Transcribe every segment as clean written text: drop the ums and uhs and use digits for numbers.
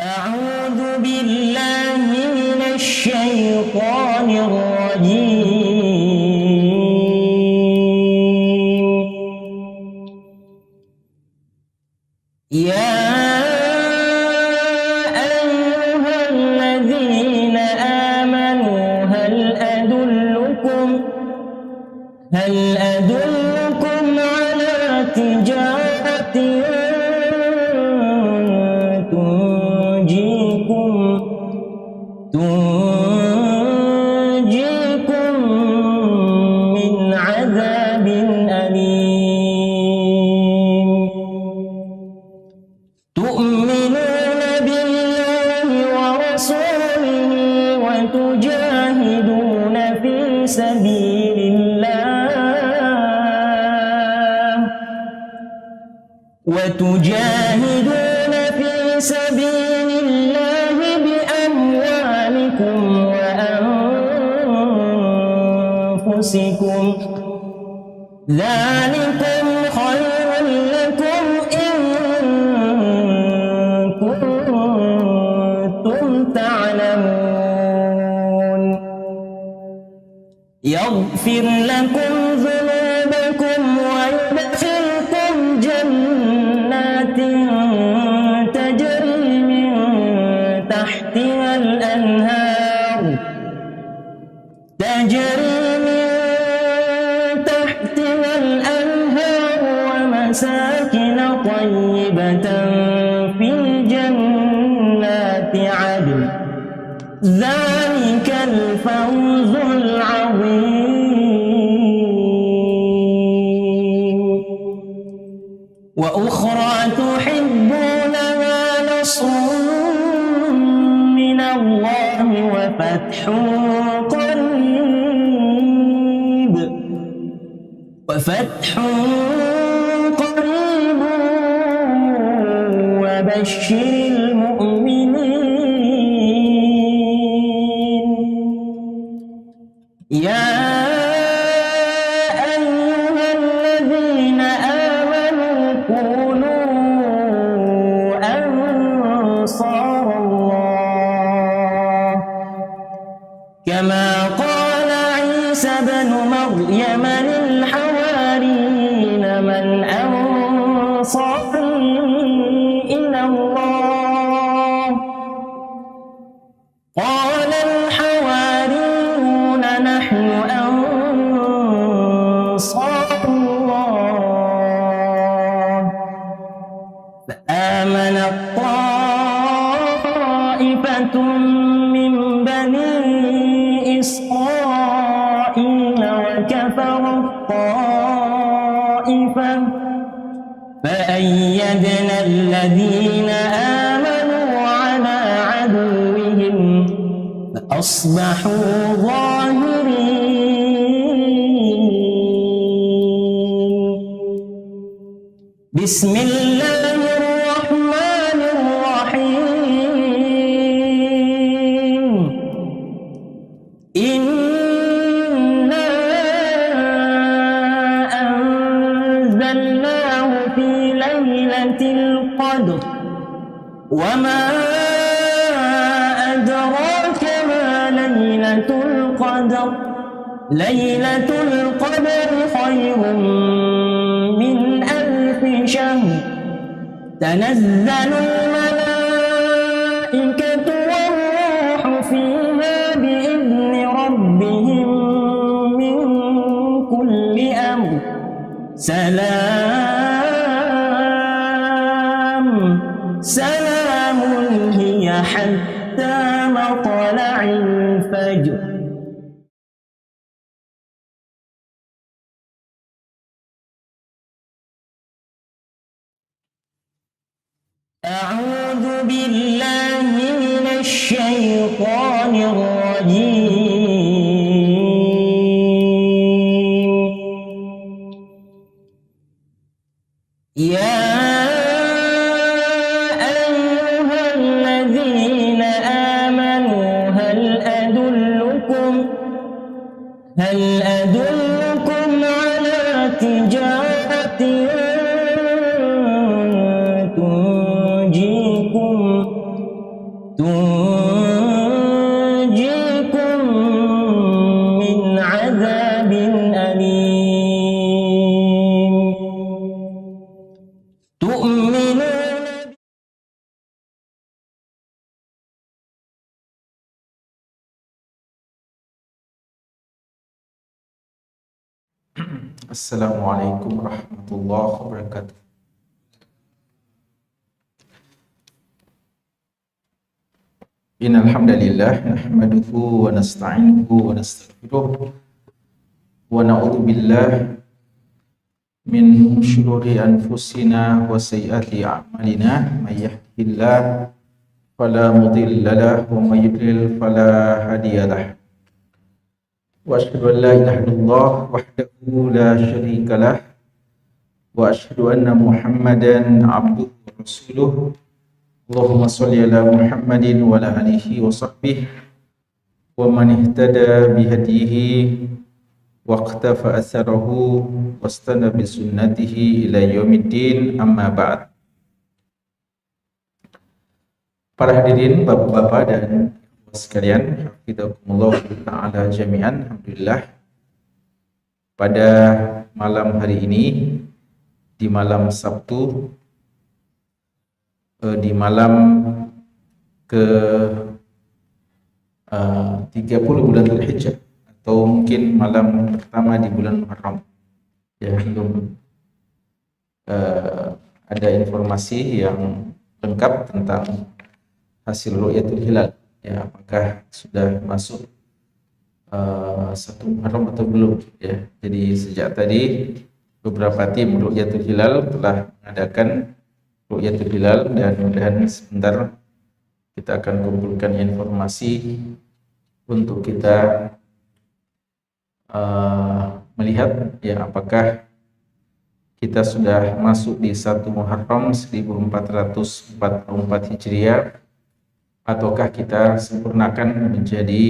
أعوذ بالله من الشيطان الرجيم. يا أيها الذين آمنوا هل أدلكم على تجارة تنجيكم من عذاب أليم. تؤمنون بالله ورسوله وتجاهدون في سبيل الله بأموالكم وأنفسكم، ذلكم خير لكم إن كنتم تعلمون. يغفر لكم ذنوبكم ويدخلكم جنات تجري من تحتها الأنهار ومساكن طيبة في جنات عدن، ذلك الفوز العظيم. وأخرى تحبونها نصر من الله وفتح قريب وبشر المؤمنين. يا أيها الذين آمنوا كونوا أنصار الله كما قال عيسى بن مريم للحواريين من أنصاري إلى الله؟ قال الحواريون نحن أنصار الله. فآمنت طائفة من بني إسرائيل وكفرت طائفة فأيدنا الذين آمنوا على عدوهم فأصبحوا ظاهرين. بسم الله الرحمن الرحيم. إنا أنزلناه في ليلة القدر وما أدراك ما ليلة القدر. ليلة القدر خير من ألف شهر. تنزل الملائكة والروح فيها بإذن ربهم من كل أمر. سلام هي حتى مطلع الفجر. أعوذ بالله من الشيطان الرجيم. يا أيها الذين آمنوا هل أدلكم على تجارة Assalamualaikum warahmatullahi wabarakatuh. Innal hamdalillah nahmaduhu wa nasta'inuhu wa nastaghfiruh wa na'udzu billahi min shururi anfusina wa sayyiati a'malina may yahdihillahu fala mudilla lahu wa may yudlil fala hadiyalah. Wa asyhadu an la ilaha illallah wahdahu la syarika lah wa asyhadu anna Muhammadan abduhu wa rasuluh. Allahumma sholli ala Muhammadin wa ala alihi wa sahbihi wa man ihtada bihadihi wa iqtafa atharahu wastana bi sunnatihi ila yaumiddin, amma ba'd. Para hadirin, bapak-bapak dan ibu sekalian, hafizakumullah ta'ala jami'an. Alhamdulillah, pada malam hari ini, di malam Sabtu, di malam ke 30 bulan Dzulhijjah, atau mungkin malam pertama di bulan Muharram, ya, belum ada informasi yang lengkap tentang hasil ru'yatul hilal, ya, apakah sudah masuk 1 Muharram atau belum, ya. Jadi sejak tadi beberapa tim ru'yatul hilal telah mengadakan ru'yatul hilal, dan mudah-mudahan sebentar kita akan kumpulkan informasi untuk kita melihat, ya, apakah kita sudah masuk di 1 Muharram 1444 Hijriah ataukah kita sempurnakan menjadi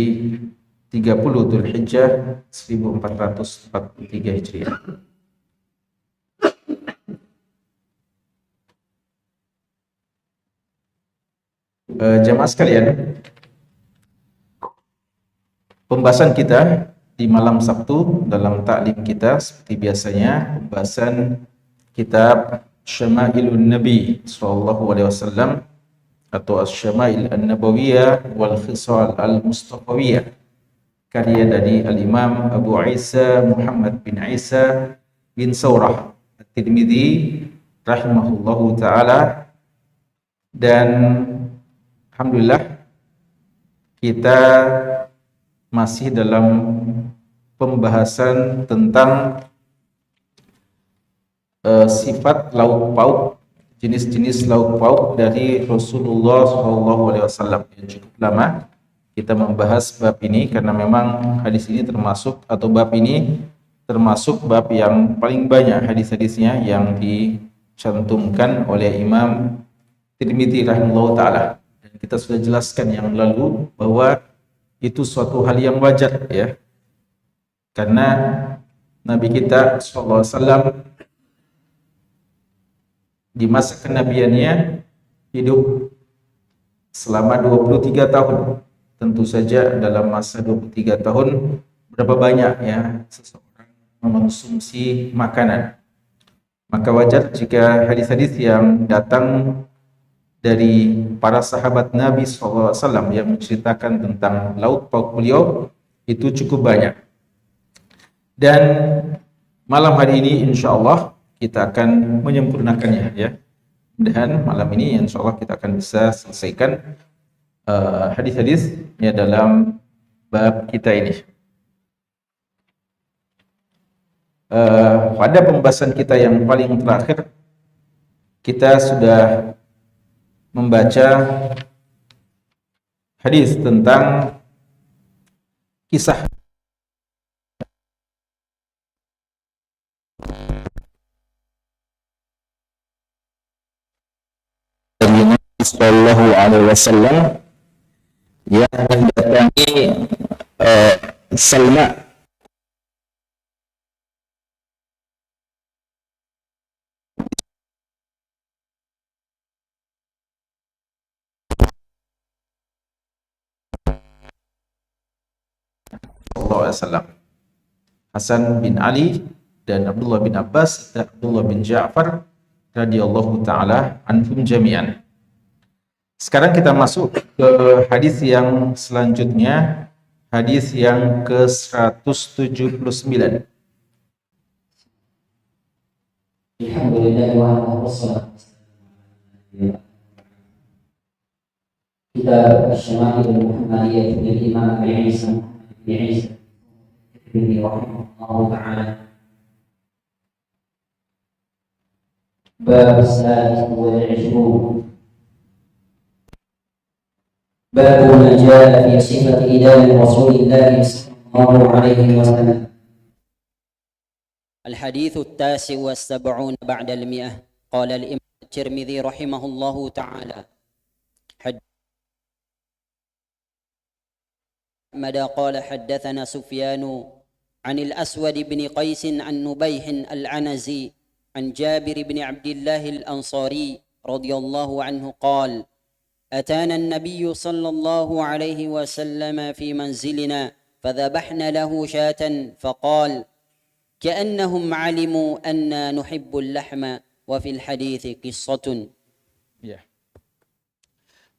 30 Dzulhijjah 1443 Hijriah. Jamaah sekalian, pembahasan kita di malam Sabtu dalam taklim kita seperti biasanya pembahasan kitab Syama'ilun Nabi sallallahu alaihi wasallam atau Asy-Syama'il An-Nabawiyah wal Khisal Al-Mustafawiyah, karya dari Al-Imam Abu Isa Muhammad bin Isa bin Saurah At-Tirmidzi rahimahullahu taala. Dan alhamdulillah kita masih dalam pembahasan tentang sifat lauk pauk, jenis-jenis lauk pauk dari Rasulullah SAW. Cukup lama kita membahas bab ini karena memang hadis ini termasuk, atau bab ini termasuk bab yang paling banyak hadis-hadisnya yang dicantumkan oleh Imam Tirmidzi rahimahullah ta'ala. Dan kita sudah jelaskan yang lalu bahwa itu suatu hal yang wajar, ya, karena Nabi kita SAW di masa kenabiannya hidup selama 23 tahun. Tentu saja dalam masa 23 tahun berapa banyak, ya, seseorang mengonsumsi makanan. Maka wajar jika hadis-hadis yang datang dari para sahabat Nabi SAW yang menceritakan tentang lauk pauk beliau itu cukup banyak. Dan malam hari ini insya Allah kita akan menyempurnakannya, ya. Dan malam ini insya Allah kita akan bisa selesaikan hadis-hadis ya dalam bab kita ini. Pada pembahasan kita yang paling terakhir kita sudah membaca hadis tentang kisah Nabi Sallallahu Alaihi Wasallam yang mendatangi Salma SAW, Hasan bin Ali dan Abdullah bin Abbas dan Abdullah bin Ja'far radhiyallahu taala anhum jami'an. Sekarang kita masuk ke hadis yang selanjutnya, hadis yang ke-179. الحمد لله وحده والصلاة والسلام كتاب الشمائل المحمدية للإمام أبي عيسى الترمذي رحمه الله تعالى. باب السادس والعشرون باب ما جاء في صفة إدام رسول الله صلى الله عليه وسلم. الحديث 79 بعد 100. قال الإمام الترمذي رحمه الله تعالى: مدى قال حدثنا سفيان عن الأسود بن قيس عن نبيح العنزي عن جابر بن عبد الله الأنصاري رضي الله عنه قال: أتانا النبي صلى الله عليه وسلم في منزلنا فذبحنا له شاة فقال: كأنهم علموا أننا نحب اللحم وفي الحديث قصة. Ya.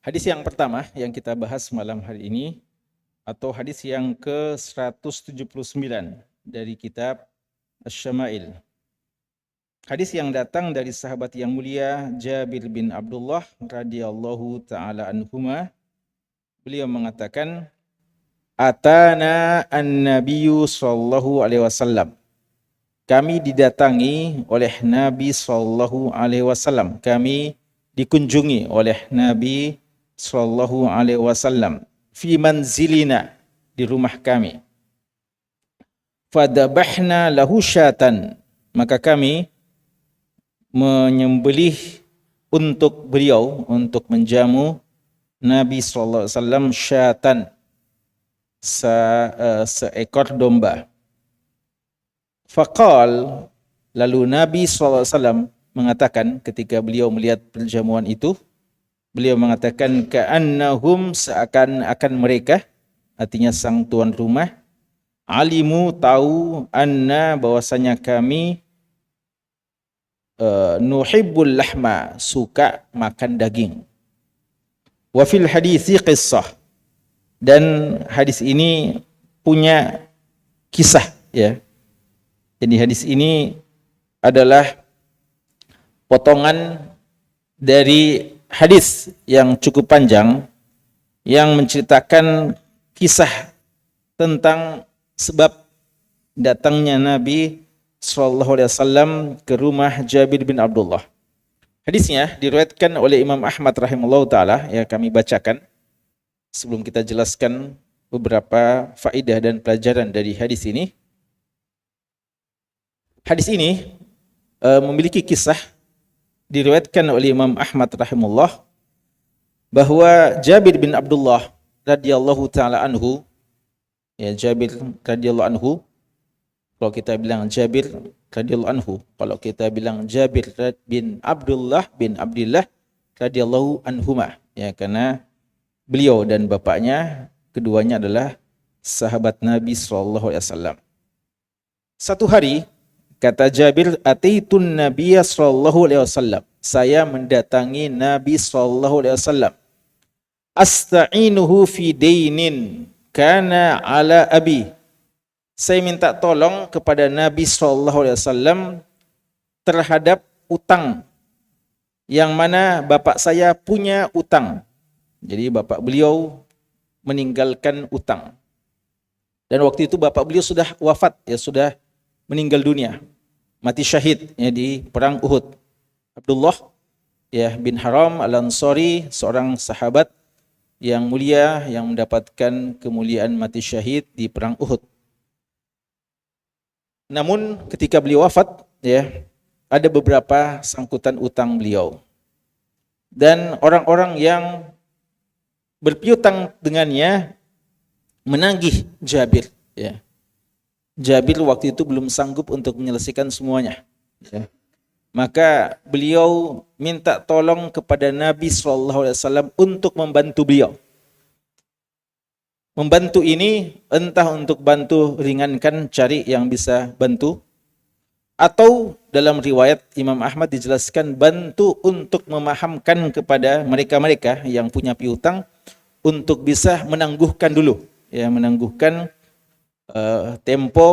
Hadis yang pertama yang kita bahas malam hari ini atau hadis yang ke-179 dari kitab Asy-Syama'il. Hadis yang datang dari sahabat yang mulia Jabir bin Abdullah radhiyallahu taala anhuma. Beliau mengatakan, Atana an-nabiyyu sallallahu alaihi wasallam. Kami didatangi oleh Nabi sallallahu alaihi wasallam. Kami dikunjungi oleh Nabi sallallahu alaihi wasallam fi manzilina, di rumah kami. Fadabahna lahu syatan, maka kami menyembelih untuk beliau, untuk menjamu Nabi sallallahu alaihi wasallam syatan, seekor domba. Faqal, lalu Nabi sallallahu alaihi wasallam mengatakan ketika beliau melihat perjamuan itu, beliau mengatakan ka'annahum, seakan-akan mereka, artinya sang tuan rumah, alimu, tahu, anna, bahwasanya kami nuhibbul lahma, suka makan daging. Wa fil hadisi qissah, dan hadis ini punya kisah, ya. Jadi hadis ini adalah potongan dari hadis yang cukup panjang yang menceritakan kisah tentang sebab datangnya Nabi sallallahu alaihi wasallam ke rumah Jabir bin Abdullah. Hadisnya diriwayatkan oleh Imam Ahmad rahimahullah taala, ya kami bacakan sebelum kita jelaskan beberapa faedah dan pelajaran dari hadis ini. Hadis ini memiliki kisah diriwayatkan oleh Imam Ahmad rahimahullah bahwa Jabir bin Abdullah radhiyallahu taala anhu, ya Jabir radhiyallahu anhu, kalau kita bilang Jabir radhiyallahu anhu, kalau kita bilang Jabir bin Abdullah radhiyallahu anhuma, ya karena beliau dan bapaknya keduanya adalah sahabat Nabi sallallahu alaihi wasallam. Satu hari kata Jabir, ataitun Nabiyya sallallahu alaihi wasallam, saya mendatangi Nabi sallallahu alaihi wasallam, asta'inuhu fi dainin kana ala abi, saya minta tolong kepada Nabi sallallahu alaihi wasallam terhadap utang yang mana bapak saya punya utang. Jadi bapak beliau meninggalkan utang. Dan waktu itu bapak beliau sudah wafat, ya sudah meninggal dunia, mati syahid, ya di perang Uhud. Abdullah, ya bin Haram al-Ansari, seorang sahabat yang mulia yang mendapatkan kemuliaan mati syahid di perang Uhud. Namun ketika beliau wafat, ya ada beberapa sangkutan utang beliau. Dan orang-orang yang berpiutang dengannya menagih Jabir, ya. Jabir waktu itu belum sanggup untuk menyelesaikan semuanya, ya. Maka beliau minta tolong kepada Nabi SAW untuk membantu beliau. Membantu ini entah untuk bantu ringankan, cari yang bisa bantu, atau dalam riwayat Imam Ahmad dijelaskan bantu untuk memahamkan kepada mereka-mereka yang punya piutang untuk bisa menangguhkan dulu, ya menangguhkan tempo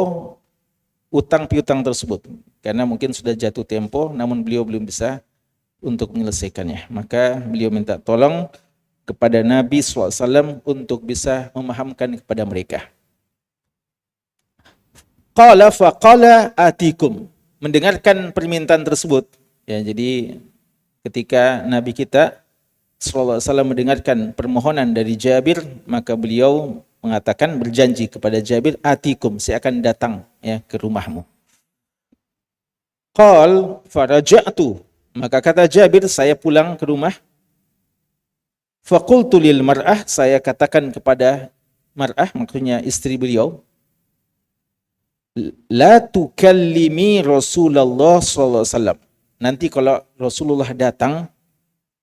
utang piutang tersebut. Karena mungkin sudah jatuh tempo, namun beliau belum bisa untuk menyelesaikannya. Maka beliau minta tolong kepada Nabi SAW untuk bisa memahamkan kepada mereka. Qala faqala atikum. Mendengarkan permintaan tersebut. Ya, jadi ketika Nabi kita SAW mendengarkan permohonan dari Jabir, maka beliau mengatakan, berjanji kepada Jabir, atikum, saya akan datang ya ke rumahmu. Qal faraja'tu, maka kata Jabir, saya pulang ke rumah. Faqultu lil mar'ah, saya katakan kepada mar'ah, maksudnya istri beliau, la tukallimi Rasulullah sallallahu alaihi wasallam. Nanti kalau Rasulullah datang,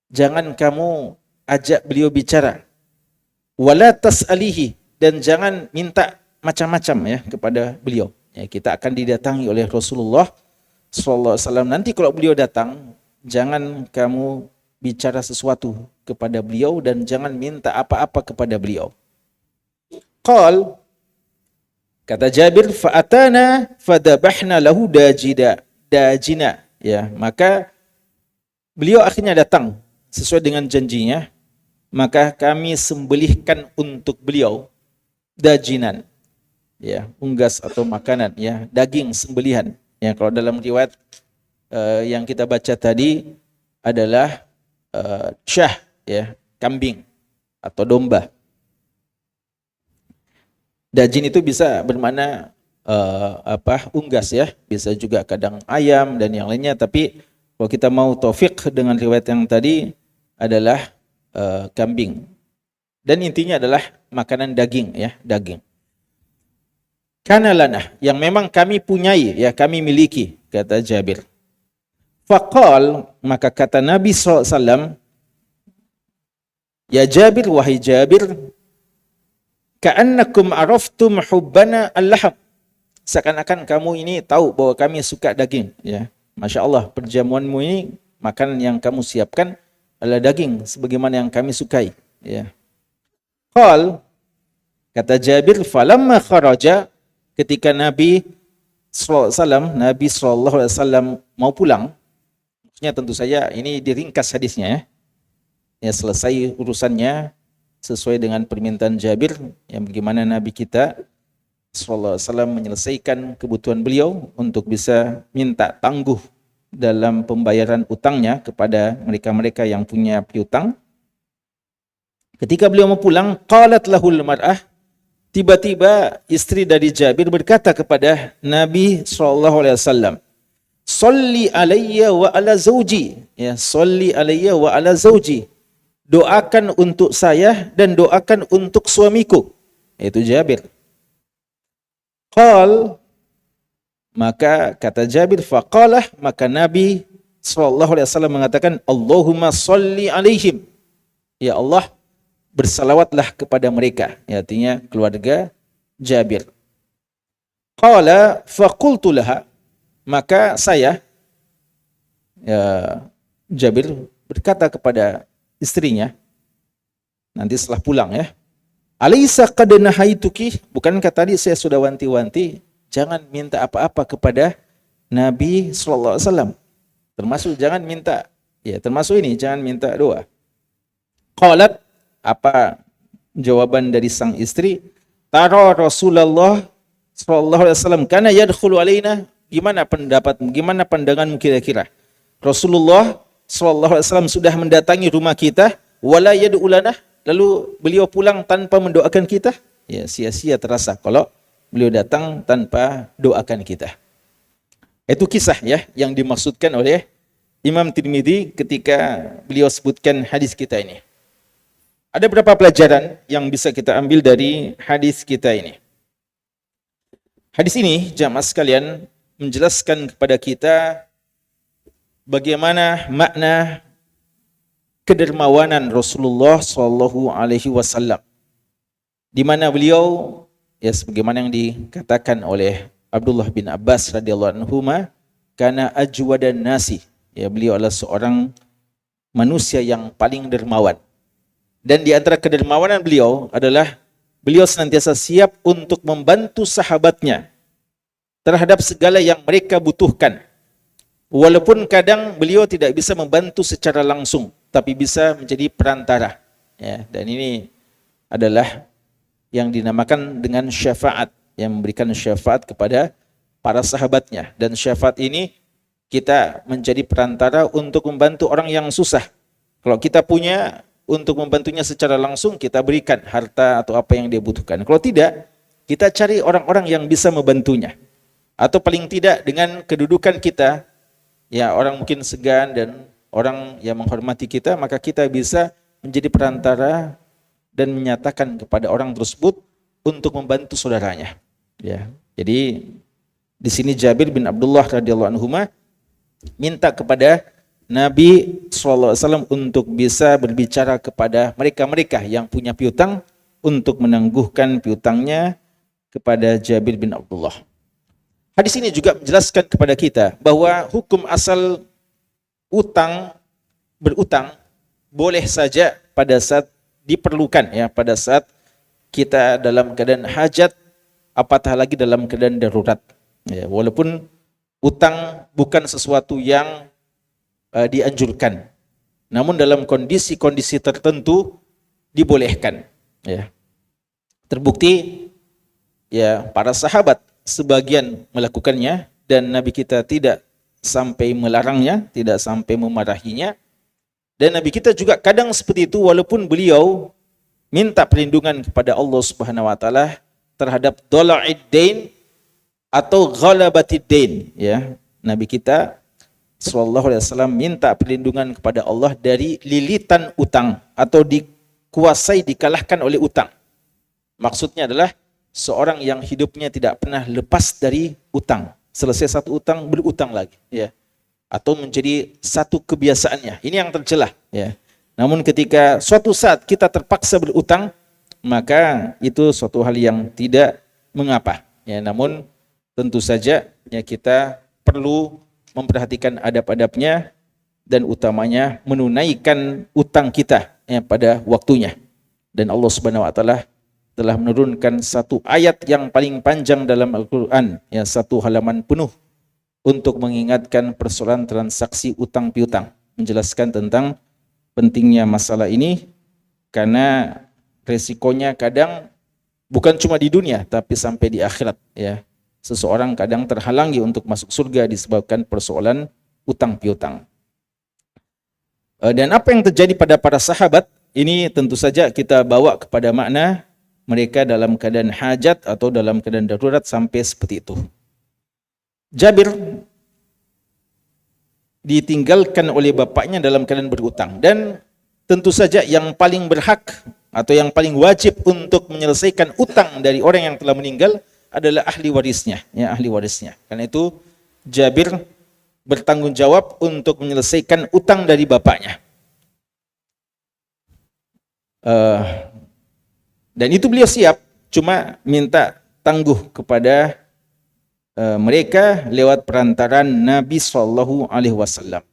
jangan kamu ajak beliau bicara. Wala tas'alihi, dan jangan minta macam-macam ya kepada beliau. Ya, kita akan didatangi oleh Rasulullah sallallahu alaihi wasallam. Nanti kalau beliau datang, jangan kamu bicara sesuatu kepada beliau dan jangan minta apa-apa kepada beliau. Qal, kata Jabir, fa'atana fadabahna lahu dajina. Ya, maka beliau akhirnya datang sesuai dengan janjinya, maka kami sembelihkan untuk beliau dajinan, ya, unggas atau makanan, ya, daging sembelihan. Ya, kalau dalam riwayat yang kita baca tadi adalah syah, ya, kambing atau domba. Dajin itu bisa bermakna unggas ya, bisa juga kadang ayam dan yang lainnya, tapi kalau kita mau taufik dengan riwayat yang tadi adalah kambing. Dan intinya adalah makanan daging ya, daging. Kana lana, yang memang kami punyai, ya kami miliki, kata Jabir. Faqal, maka kata Nabi SAW, ya Jabir, wahai Jabir, ka'annakum araftum hubbana al-laham. Seakan-akan kamu ini tahu bahwa kami suka daging. Ya, Masya Allah, perjamuanmu ini, makanan yang kamu siapkan adalah daging, sebagaimana yang kami sukai. Ya. Qal, kata Jabir, falamma kharaja, ketika Nabi SAW mau pulang, maksudnya tentu saja ini diringkas hadisnya ya. Ya, selesai urusannya sesuai dengan permintaan Jabir, yang bagaimana Nabi kita SAW menyelesaikan kebutuhan beliau untuk bisa minta tangguh dalam pembayaran utangnya kepada mereka-mereka yang punya piutang. Ketika beliau mau pulang, qalat lahul mar'ah, tiba-tiba istri dari Jabir berkata kepada Nabi SAW, "Shalli alayya wa ala zawji." Ya, "Shalli alayya wa ala zawji." Doakan untuk saya dan doakan untuk suamiku, yaitu Jabir. Qal, maka kata Jabir, faqalah, maka Nabi SAW mengatakan, Allahumma shalli alaihim. Ya Allah, bersalawatlah kepada mereka. Ya, artinya keluarga Jabir. Qala faqultu laha, maka saya, ya, Jabir berkata kepada istrinya, nanti setelah pulang ya, alaysa qad nahaituki, bukankah tadi saya sudah wanti-wanti jangan minta apa-apa kepada Nabi sallallahu alaihi wasallam, termasuk jangan minta, ya termasuk ini jangan minta doa. Qalat, apa jawaban dari sang istri? Tara Rasulullah sallallahu alaihi wasallam kana yadkhulu alaina, gimana pendapatmu, gimana pandanganmu kira-kira? Rasulullah sallallahu alaihi wasallam sudah mendatangi rumah kita, wala yad'u lana, lalu beliau pulang tanpa mendoakan kita. Ya, sia-sia terasa kalau beliau datang tanpa doakan kita. Itu kisah ya yang dimaksudkan oleh Imam Tirmidzi ketika beliau sebutkan hadis kita ini. Ada beberapa pelajaran yang bisa kita ambil dari hadis kita ini. Hadis ini, jamaah sekalian, menjelaskan kepada kita bagaimana makna kedermawanan Rasulullah sallallahu alaihi wasallam, di mana beliau, ya sebagaimana yang dikatakan oleh Abdullah bin Abbas radhiyallahu anhuma, kana ajwadan nasi, ya beliau adalah seorang manusia yang paling dermawan. Dan di antara kedermawanan beliau adalah beliau senantiasa siap untuk membantu sahabatnya terhadap segala yang mereka butuhkan. Walaupun kadang beliau tidak bisa membantu secara langsung, tapi bisa menjadi perantara. Ya, dan ini adalah yang dinamakan dengan syafaat, yang memberikan syafaat kepada para sahabatnya. Dan syafaat ini kita menjadi perantara untuk membantu orang yang susah. Kalau kita punya, untuk membantunya secara langsung, kita berikan harta atau apa yang dia butuhkan. Kalau tidak, kita cari orang-orang yang bisa membantunya. Atau paling tidak dengan kedudukan kita, ya orang mungkin segan dan orang yang menghormati kita, maka kita bisa menjadi perantara dan menyatakan kepada orang tersebut untuk membantu saudaranya. Ya, jadi di sini Jabir bin Abdullah radhiyallahu anhu minta kepada Nabi SAW untuk bisa berbicara kepada mereka-mereka yang punya piutang untuk menangguhkan piutangnya kepada Jabir bin Abdullah. Hadis ini juga menjelaskan kepada kita bahwa hukum asal berutang boleh saja pada saat diperlukan, ya, pada saat kita dalam keadaan hajat, apatah lagi dalam keadaan darurat. Ya, walaupun utang bukan sesuatu yang dianjurkan, namun dalam kondisi-kondisi tertentu dibolehkan. Ya. Terbukti ya para sahabat sebagian melakukannya dan Nabi kita tidak sampai melarangnya, tidak sampai memarahinya. Dan Nabi kita juga kadang seperti itu walaupun beliau minta perlindungan kepada Allah Subhanahu wa taala terhadap dola'id dain atau ghalabatid dain, ya. Nabi kita sallallahu alaihi wasallam minta perlindungan kepada Allah dari lilitan utang atau dikuasai, dikalahkan oleh utang. Maksudnya adalah seorang yang hidupnya tidak pernah lepas dari utang. Selesai satu utang, berutang lagi, ya. Atau menjadi satu kebiasaannya. Ini yang tercela, ya. Namun ketika suatu saat kita terpaksa berutang, maka itu suatu hal yang tidak mengapa, ya. Namun tentu saja ya kita perlu memperhatikan adab-adabnya dan utamanya menunaikan utang kita ya pada waktunya. Dan Allah Subhanahu wa taala telah menurunkan satu ayat yang paling panjang dalam Al-Qur'an, ya, satu halaman penuh untuk mengingatkan persoalan transaksi utang piutang, menjelaskan tentang pentingnya masalah ini karena resikonya kadang bukan cuma di dunia tapi sampai di akhirat, ya. Seseorang kadang terhalangi untuk masuk surga disebabkan persoalan utang piutang. Dan apa yang terjadi pada para sahabat ini tentu saja kita bawa kepada makna mereka dalam keadaan hajat atau dalam keadaan darurat sampai seperti itu. Jabir ditinggalkan oleh bapaknya dalam keadaan berutang dan tentu saja yang paling berhak atau yang paling wajib untuk menyelesaikan utang dari orang yang telah meninggal adalah ahli warisnya, ya, ahli warisnya. Karena itu Jabir bertanggung jawab untuk menyelesaikan utang dari bapaknya. Dan itu beliau siap, cuma minta tangguh kepada mereka lewat perantaran Nabi Shallallahu Alaihi Wasallam.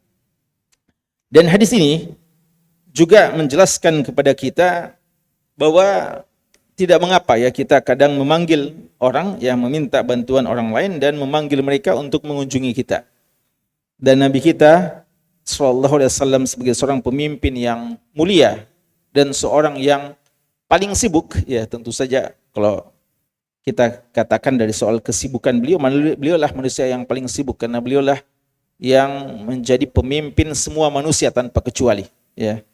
Dan hadis ini juga menjelaskan kepada kita bahwa tidak mengapa ya kita kadang memanggil orang yang meminta bantuan orang lain dan memanggil mereka untuk mengunjungi kita. Dan Nabi kita Shallallahu Alaihi Wasallam sebagai seorang pemimpin yang mulia dan seorang yang paling sibuk, ya tentu saja kalau kita katakan dari soal kesibukan beliaulah manusia yang paling sibuk karena beliaulah yang menjadi pemimpin semua manusia tanpa kecuali, ya.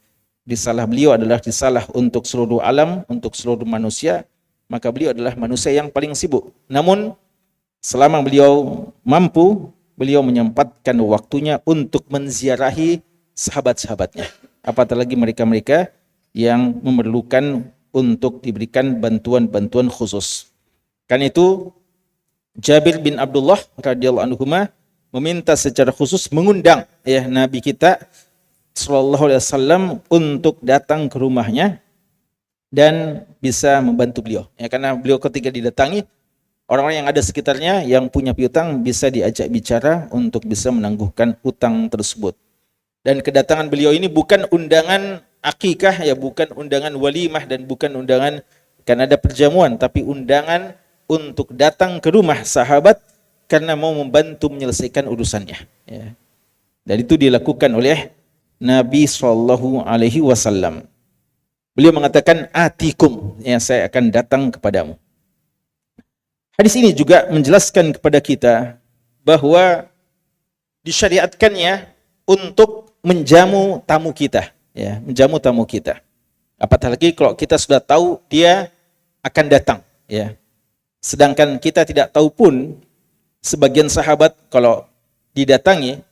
Risalah beliau adalah risalah untuk seluruh alam, untuk seluruh manusia, maka beliau adalah manusia yang paling sibuk. Namun selama beliau mampu, beliau menyempatkan waktunya untuk menziarahi sahabat-sahabatnya. Apatah lagi mereka-mereka yang memerlukan untuk diberikan bantuan-bantuan khusus. Karena itu Jabir bin Abdullah radhiyallahu anhu meminta secara khusus mengundang ya Nabi kita Sallallahu Alaihi Wasallam untuk datang ke rumahnya dan bisa membantu beliau. Ya, karena beliau ketika didatangi, orang-orang yang ada sekitarnya yang punya piutang bisa diajak bicara untuk bisa menangguhkan utang tersebut. Dan kedatangan beliau ini bukan undangan akikah, ya, bukan undangan walimah dan bukan undangan karena ada perjamuan, tapi undangan untuk datang ke rumah sahabat karena mau membantu menyelesaikan urusannya. Ya. Dan itu dilakukan oleh Nabi Shallallahu Alaihi Wasallam. Beliau mengatakan, atikum, ya, saya akan datang kepadamu. Hadis ini juga menjelaskan kepada kita bahwa disyariatkannya untuk menjamu tamu kita, ya, menjamu tamu kita. Apalagi kalau kita sudah tahu dia akan datang, ya. Sedangkan kita tidak tahu pun, sebagian sahabat kalau didatangi,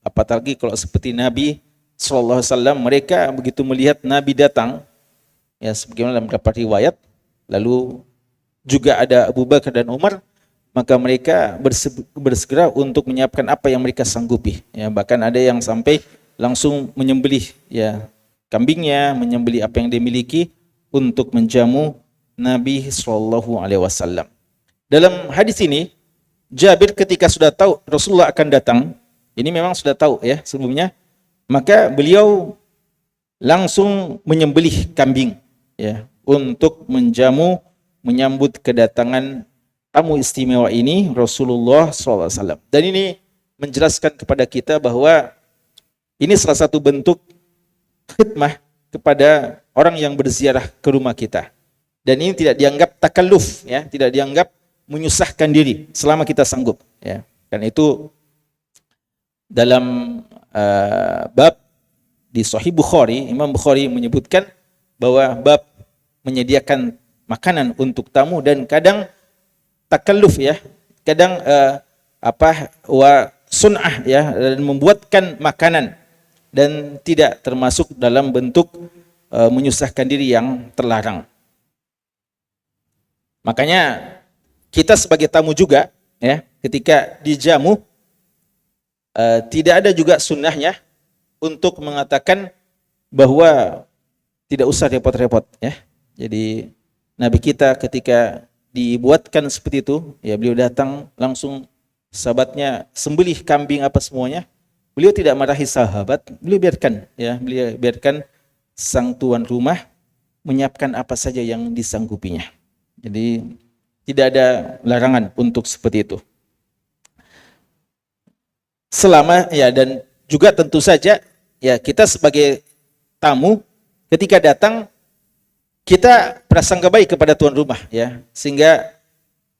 apalagi kalau seperti Nabi sallallahu alaihi wasallam, mereka begitu melihat Nabi datang, ya, sebagaimana dalam beberapa riwayat, lalu juga ada Abu Bakar dan Umar, maka mereka bersegera untuk menyiapkan apa yang mereka sanggupi. Ya, bahkan ada yang sampai langsung menyembelih, ya, kambingnya, menyembelih apa yang dimiliki untuk menjamu Nabi Shallallahu Alaihi Wasallam. Dalam hadis ini, Jabir ketika sudah tahu Rasulullah akan datang, ini memang sudah tahu, ya, sebelumnya, maka beliau langsung menyembelih kambing, ya, untuk menyambut kedatangan tamu istimewa ini, Rasulullah SAW. Dan ini menjelaskan kepada kita bahwa ini salah satu bentuk khidmah kepada orang yang berziarah ke rumah kita. Dan ini tidak dianggap takalluf, ya, tidak dianggap menyusahkan diri selama kita sanggup, ya. Dan itu dalam bab di Sahih Bukhari, Imam Bukhari menyebutkan bahwa bab menyediakan makanan untuk tamu, dan kadang takalluf, ya, kadang sun'ah, ya, dan membuatkan makanan, dan tidak termasuk dalam bentuk menyusahkan diri yang terlarang. Makanya kita sebagai tamu juga, ya, ketika dijamu, tidak ada juga sunnahnya untuk mengatakan bahwa tidak usah repot-repot, ya. Jadi Nabi kita ketika dibuatkan seperti itu, ya, beliau datang langsung, sahabatnya sembelih kambing apa semuanya, beliau tidak marahi sahabat, beliau biarkan, ya, beliau biarkan sang tuan rumah menyiapkan apa saja yang disanggupinya. Jadi tidak ada larangan untuk seperti itu. Selama, ya, dan juga tentu saja, ya, kita sebagai tamu ketika datang, kita prasangka baik kepada tuan rumah, ya, sehingga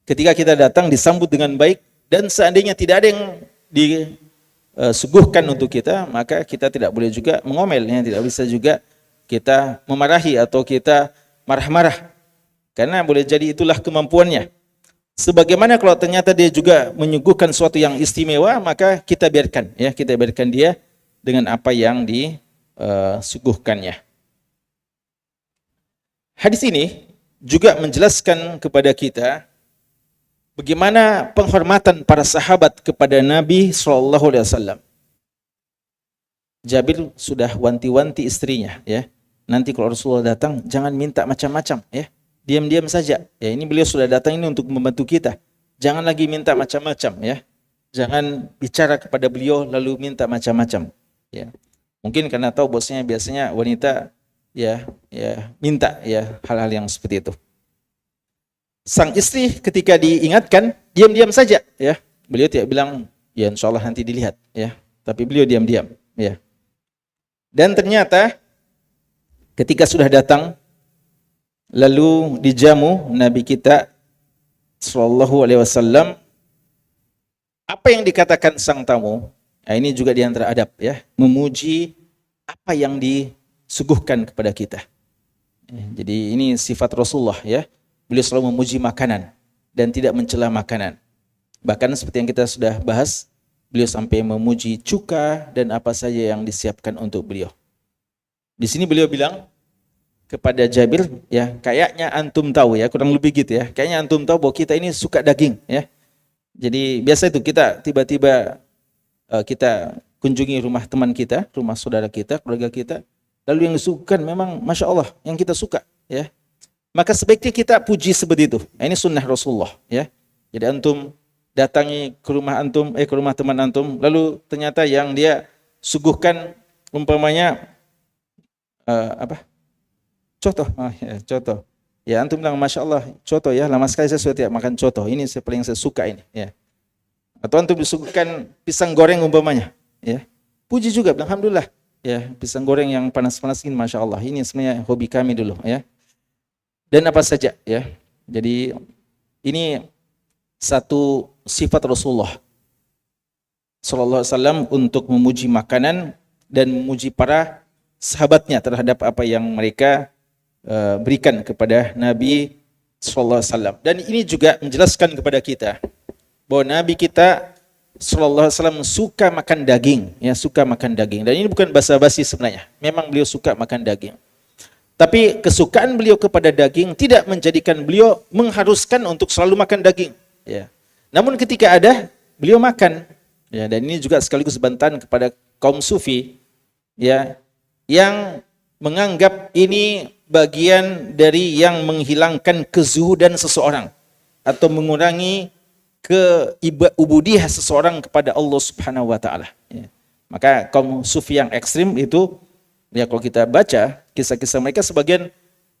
ketika kita datang disambut dengan baik, dan seandainya tidak ada yang disuguhkan untuk kita, maka kita tidak boleh juga mengomel, ya, tidak bisa juga kita memarahi atau kita marah-marah, karena boleh jadi itulah kemampuannya. Sebagaimana kalau ternyata dia juga menyuguhkan sesuatu yang istimewa, maka kita biarkan, ya, kita biarkan dia dengan apa yang disuguhkannya. Hadis ini juga menjelaskan kepada kita bagaimana penghormatan para sahabat kepada Nabi SAW. Jabir sudah wanti-wanti istrinya, ya, nanti kalau Rasulullah datang jangan minta macam-macam, ya, diam-diam saja. Ya, ini beliau sudah datang ini untuk membantu kita. Jangan lagi minta macam-macam, ya. Jangan bicara kepada beliau lalu minta macam-macam, ya. Mungkin karena tahu bosnya biasanya wanita, ya, minta, ya, hal-hal yang seperti itu. Sang istri ketika diingatkan diam-diam saja, ya. Beliau tidak bilang, ya, insya Allah nanti dilihat, ya. Tapi beliau diam-diam, ya. Dan ternyata ketika sudah datang lalu dijamu Nabi kita sallallahu alaihi wasallam, apa yang dikatakan sang tamu? Nah, ini juga di antara adab, ya, memuji apa yang disuguhkan kepada kita. Jadi ini sifat Rasulullah, ya. Beliau selalu memuji makanan dan tidak mencela makanan. Bahkan seperti yang kita sudah bahas, beliau sampai memuji cuka dan apa saja yang disiapkan untuk beliau. Di sini beliau bilang kepada Jabir, ya, kayaknya antum tahu, ya, kurang lebih gitu, ya. Kayaknya antum tahu bahwa kita ini suka daging, ya. Jadi biasa itu kita tiba-tiba kita kunjungi rumah teman kita, rumah saudara kita, keluarga kita, lalu yang disuguhkan memang Masya Allah yang kita suka, ya. Maka sebaiknya kita puji seperti itu. Nah, ini sunnah Rasulullah, ya. Jadi antum datangi ke rumah antum, ke rumah teman antum, lalu ternyata yang dia suguhkan umpamanya coto, coto. Ya, antum bilang Masya Allah, coto, ya, lama sekali saya sudah tidak makan coto. Ini paling saya suka ini, ya. Atau antum disuguhkan pisang goreng umpamanya, ya. Puji juga, alhamdulillah. Ya, pisang goreng yang panas-panas ini, masya Allah. Ini sebenarnya hobi kami dulu, ya. Dan apa saja, ya. Jadi ini satu sifat Rasulullah Sallallahu Alaihi Wasallam untuk memuji makanan dan memuji para sahabatnya terhadap apa yang mereka berikan kepada Nabi Sallallahu Alaihi Wasallam. Dan ini juga menjelaskan kepada kita bahwa Nabi kita Sallallahu Alaihi Wasallam suka makan daging, ya, suka makan daging. Dan ini bukan basa-basi sebenarnya. Memang beliau suka makan daging. Tapi kesukaan beliau kepada daging tidak menjadikan beliau mengharuskan untuk selalu makan daging, ya. Namun ketika ada, beliau makan, ya. Dan ini juga sekaligus bantahan kepada kaum sufi, ya, yang menganggap ini bagian dari yang menghilangkan kezuhudan seseorang atau mengurangi keubudiyah seseorang kepada Allah Subhanahu wa taala, ya. Maka kaum sufi yang ekstrim itu, ya, kalau kita baca kisah-kisah mereka, sebagian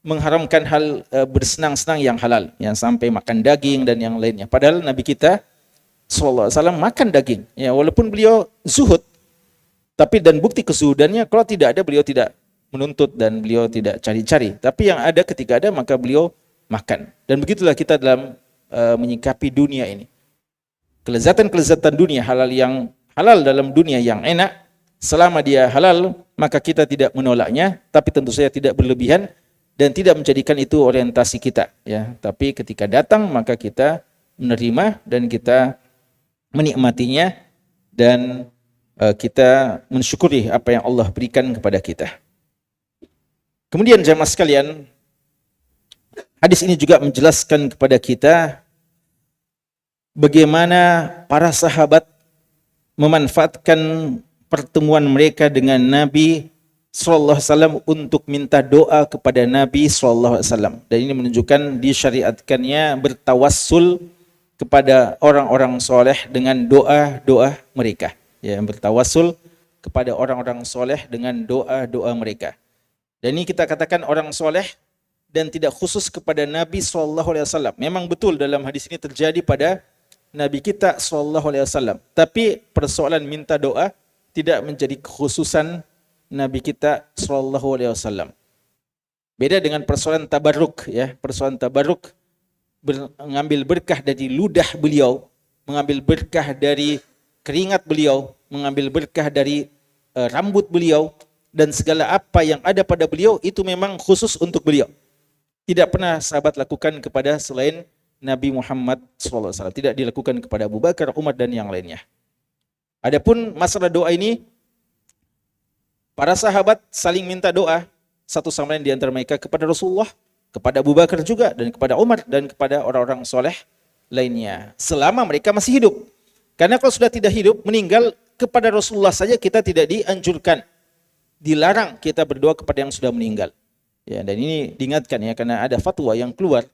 mengharamkan hal bersenang-senang yang halal, yang sampai makan daging dan yang lainnya. Padahal Nabi kita sallallahu alaihi wasallam makan daging, ya, walaupun beliau zuhud, tapi dan bukti kezuhudannya kalau tidak ada beliau tidak menuntut dan beliau tidak cari-cari. Tapi yang ada, ketika ada maka beliau makan. Dan begitulah kita dalam menyikapi dunia ini. Kelezatan-kelezatan dunia, halal yang halal dalam dunia yang enak, selama dia halal maka kita tidak menolaknya, tapi tentu saja tidak berlebihan dan tidak menjadikan itu orientasi kita, ya. Tapi ketika datang maka kita menerima dan kita menikmatinya dan kita mensyukuri apa yang Allah berikan kepada kita. Kemudian jemaah sekalian, hadis ini juga menjelaskan kepada kita bagaimana para sahabat memanfaatkan pertemuan mereka dengan Nabi sallallahu alaihi wasallam untuk minta doa kepada Nabi sallallahu alaihi wasallam. Dan ini menunjukkan disyariatkannya bertawassul kepada orang-orang soleh dengan doa-doa mereka. Ya, bertawassul kepada orang-orang soleh dengan doa-doa mereka. Dan ini kita katakan orang soleh dan tidak khusus kepada Nabi sallallahu alaihi wasallam. Memang betul dalam hadis ini terjadi pada Nabi kita sallallahu alaihi wasallam. Tapi persoalan minta doa tidak menjadi kekhususan Nabi kita sallallahu alaihi wasallam. Beda dengan persoalan tabarruk, ya. Persoalan tabarruk mengambil berkah dari ludah beliau, mengambil berkah dari keringat beliau, mengambil berkah dari rambut beliau dan segala apa yang ada pada beliau itu memang khusus untuk beliau. Tidak pernah sahabat lakukan kepada selain Nabi Muhammad sallallahu alaihi wasallam. Tidak dilakukan kepada Abu Bakar, Umar dan yang lainnya. Adapun masalah doa ini, para sahabat saling minta doa satu sama lain di antara mereka kepada Rasulullah, kepada Abu Bakar juga, dan kepada Umar, dan kepada orang-orang soleh lainnya. Selama mereka masih hidup. Karena kalau sudah tidak hidup, meninggal, kepada Rasulullah saja kita tidak dianjurkan. Dilarang kita berdoa kepada yang sudah meninggal. Ya, dan ini diingatkan, ya, karena ada fatwa yang keluar,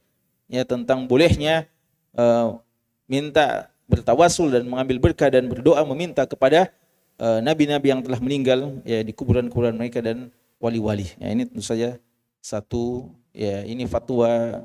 ya, tentang bolehnya minta bertawasul dan mengambil berkah dan berdoa meminta kepada nabi-nabi yang telah meninggal, ya, di kuburan-kuburan mereka dan wali-wali. Ya, ini tentu saja satu, ya, ini fatwa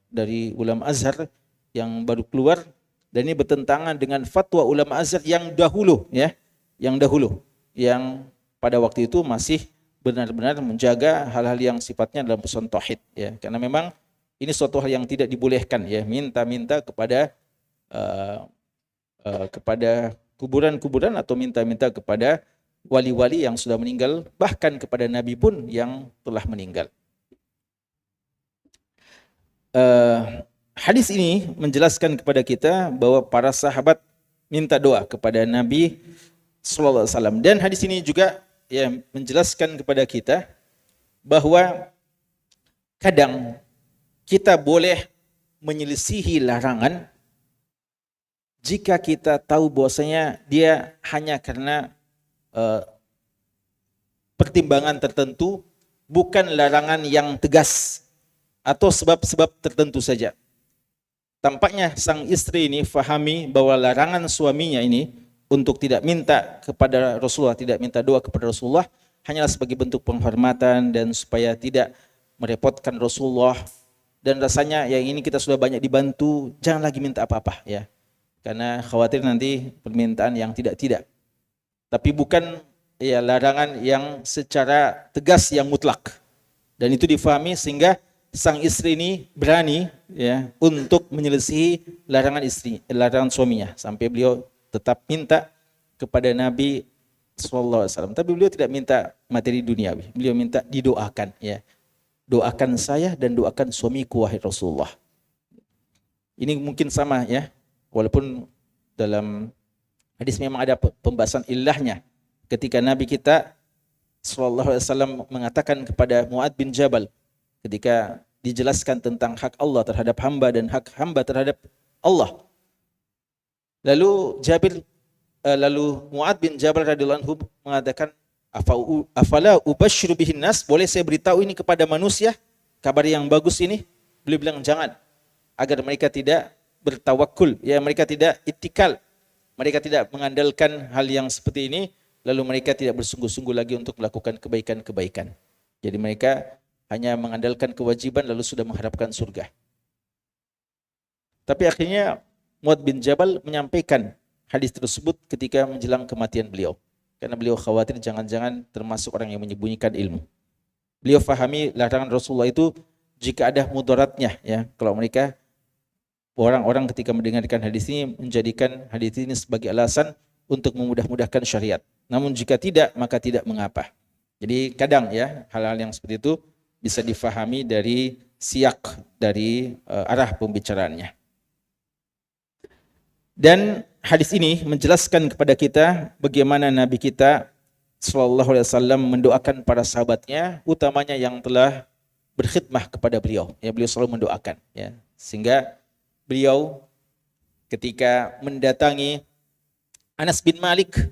dari ulama Azhar yang baru keluar dan ini bertentangan dengan fatwa ulama Azhar yang dahulu, ya, yang dahulu, yang pada waktu itu masih benar-benar menjaga hal-hal yang sifatnya dalam persoalan tauhid, ya, karena memang ini suatu hal yang tidak dibolehkan, ya, minta-minta kepada kepada kuburan-kuburan atau minta-minta kepada wali-wali yang sudah meninggal, bahkan kepada Nabi pun yang telah meninggal. Hadis ini menjelaskan kepada kita bahwa para sahabat minta doa kepada Nabi sallallahu alaihi wasallam, dan hadis ini juga, ya, menjelaskan kepada kita bahwa kadang kita boleh menyelisihi larangan jika kita tahu bahwasanya dia hanya karena pertimbangan tertentu, bukan larangan yang tegas atau sebab-sebab tertentu saja. Tampaknya sang istri ini fahami bahwa larangan suaminya ini untuk tidak minta kepada Rasulullah, tidak minta doa kepada Rasulullah hanyalah sebagai bentuk penghormatan dan supaya tidak merepotkan Rasulullah, dan rasanya yang ini kita sudah banyak dibantu, jangan lagi minta apa-apa, ya. karena khawatir nanti permintaan yang tidak-tidak. Tapi bukan ya larangan yang secara tegas yang mutlak. Dan itu difahami sehingga sang istri ini berani ya untuk menyelesaikan larangan suaminya sampai beliau tetap minta kepada Nabi SAW. Tapi beliau tidak minta materi duniawi, beliau minta didoakan ya. Doakan saya dan doakan suamiku wahai Rasulullah. Ini mungkin sama ya, walaupun dalam hadis memang ada pembahasan ilahnya. Ketika Nabi kita SAW mengatakan kepada Mu'adz bin Jabal, ketika dijelaskan tentang hak Allah terhadap hamba dan hak hamba terhadap Allah. Lalu Mu'adz bin Jabal radhiyallahu anhu mengatakan, afala ubasyiru bihin nas, boleh saya beritahu ini kepada manusia, kabar yang bagus ini? Beliau bilang jangan, agar mereka tidak bertawakul, ya mereka tidak itikal, mereka tidak mengandalkan hal yang seperti ini, lalu mereka tidak bersungguh-sungguh lagi untuk melakukan kebaikan-kebaikan. Jadi mereka hanya mengandalkan kewajiban lalu sudah mengharapkan surga. Tapi akhirnya Mu'adz bin Jabal menyampaikan hadis tersebut ketika menjelang kematian beliau. Karena beliau khawatir jangan-jangan termasuk orang yang menyembunyikan ilmu. Beliau fahami larangan Rasulullah itu jika ada mudaratnya ya. Kalau mereka orang-orang ketika mendengarkan hadis ini menjadikan hadis ini sebagai alasan untuk memudah-mudahkan syariat. Namun jika tidak maka tidak mengapa. Jadi kadang ya hal-hal yang seperti itu bisa difahami dari siyak dari arah pembicaraannya. Dan hadis ini menjelaskan kepada kita bagaimana Nabi kita SAW mendoakan para sahabatnya, utamanya yang telah berkhidmah kepada beliau. Ya, beliau selalu mendoakan. Ya, sehingga beliau ketika mendatangi Anas bin Malik,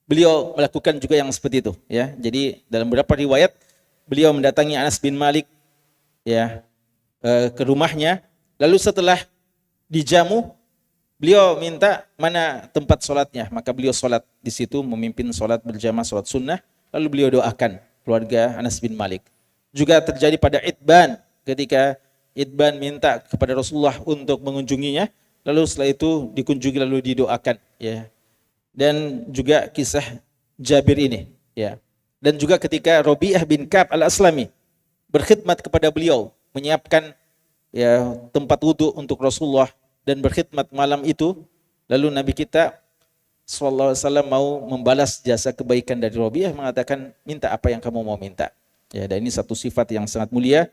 beliau melakukan juga yang seperti itu. Ya, jadi dalam beberapa riwayat beliau mendatangi Anas bin Malik ya ke rumahnya, lalu setelah dijamu beliau minta mana tempat sholatnya, maka beliau sholat di situ, memimpin sholat berjamaah, sholat sunnah, lalu beliau doakan keluarga Anas bin Malik. Juga terjadi pada Itban, ketika Itban minta kepada Rasulullah untuk mengunjunginya, lalu setelah itu dikunjungi lalu didoakan. Ya. Dan juga kisah Jabir ini. Ya. Dan juga ketika Rabi'ah bin Ka'ab al-Aslami berkhidmat kepada beliau, menyiapkan ya tempat wudhu untuk Rasulullah, dan berkhidmat malam itu, lalu Nabi kita SAW mau membalas jasa kebaikan dari Rabi'ah, mengatakan minta apa yang kamu mau minta. Ya, dan ini satu sifat yang sangat mulia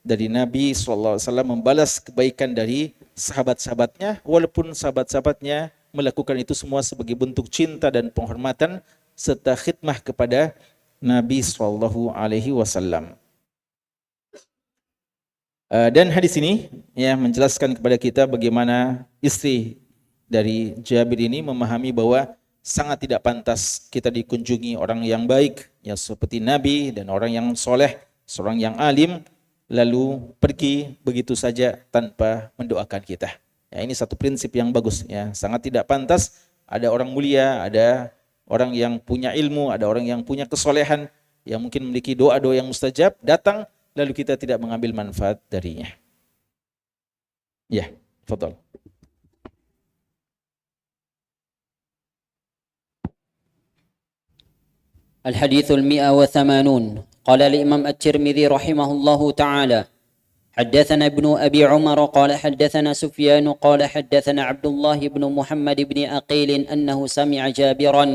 dari Nabi SAW, membalas kebaikan dari sahabat-sahabatnya, walaupun sahabat-sahabatnya melakukan itu semua sebagai bentuk cinta dan penghormatan serta khidmah kepada Nabi SAW. Dan hadis ini ya menjelaskan kepada kita bagaimana istri dari Jabir ini memahami bahwa sangat tidak pantas kita dikunjungi orang yang baik ya seperti Nabi dan orang yang soleh, seorang yang alim, lalu pergi begitu saja tanpa mendoakan kita. Ya, ini satu prinsip yang bagus ya, sangat tidak pantas ada orang mulia, ada orang yang punya ilmu, ada orang yang punya kesolehan yang mungkin memiliki doa-doa yang mustajab datang lalu kita tidak mengambil manfaat darinya. Ya, tafadhal. الحديث 180 قال الإمام الترمذي رحمه الله تعالى حدثنا ابن أبي عمر قال حدثنا سفيان قال حدثنا عبد الله بن محمد بن أقيل أنه سمع جابرا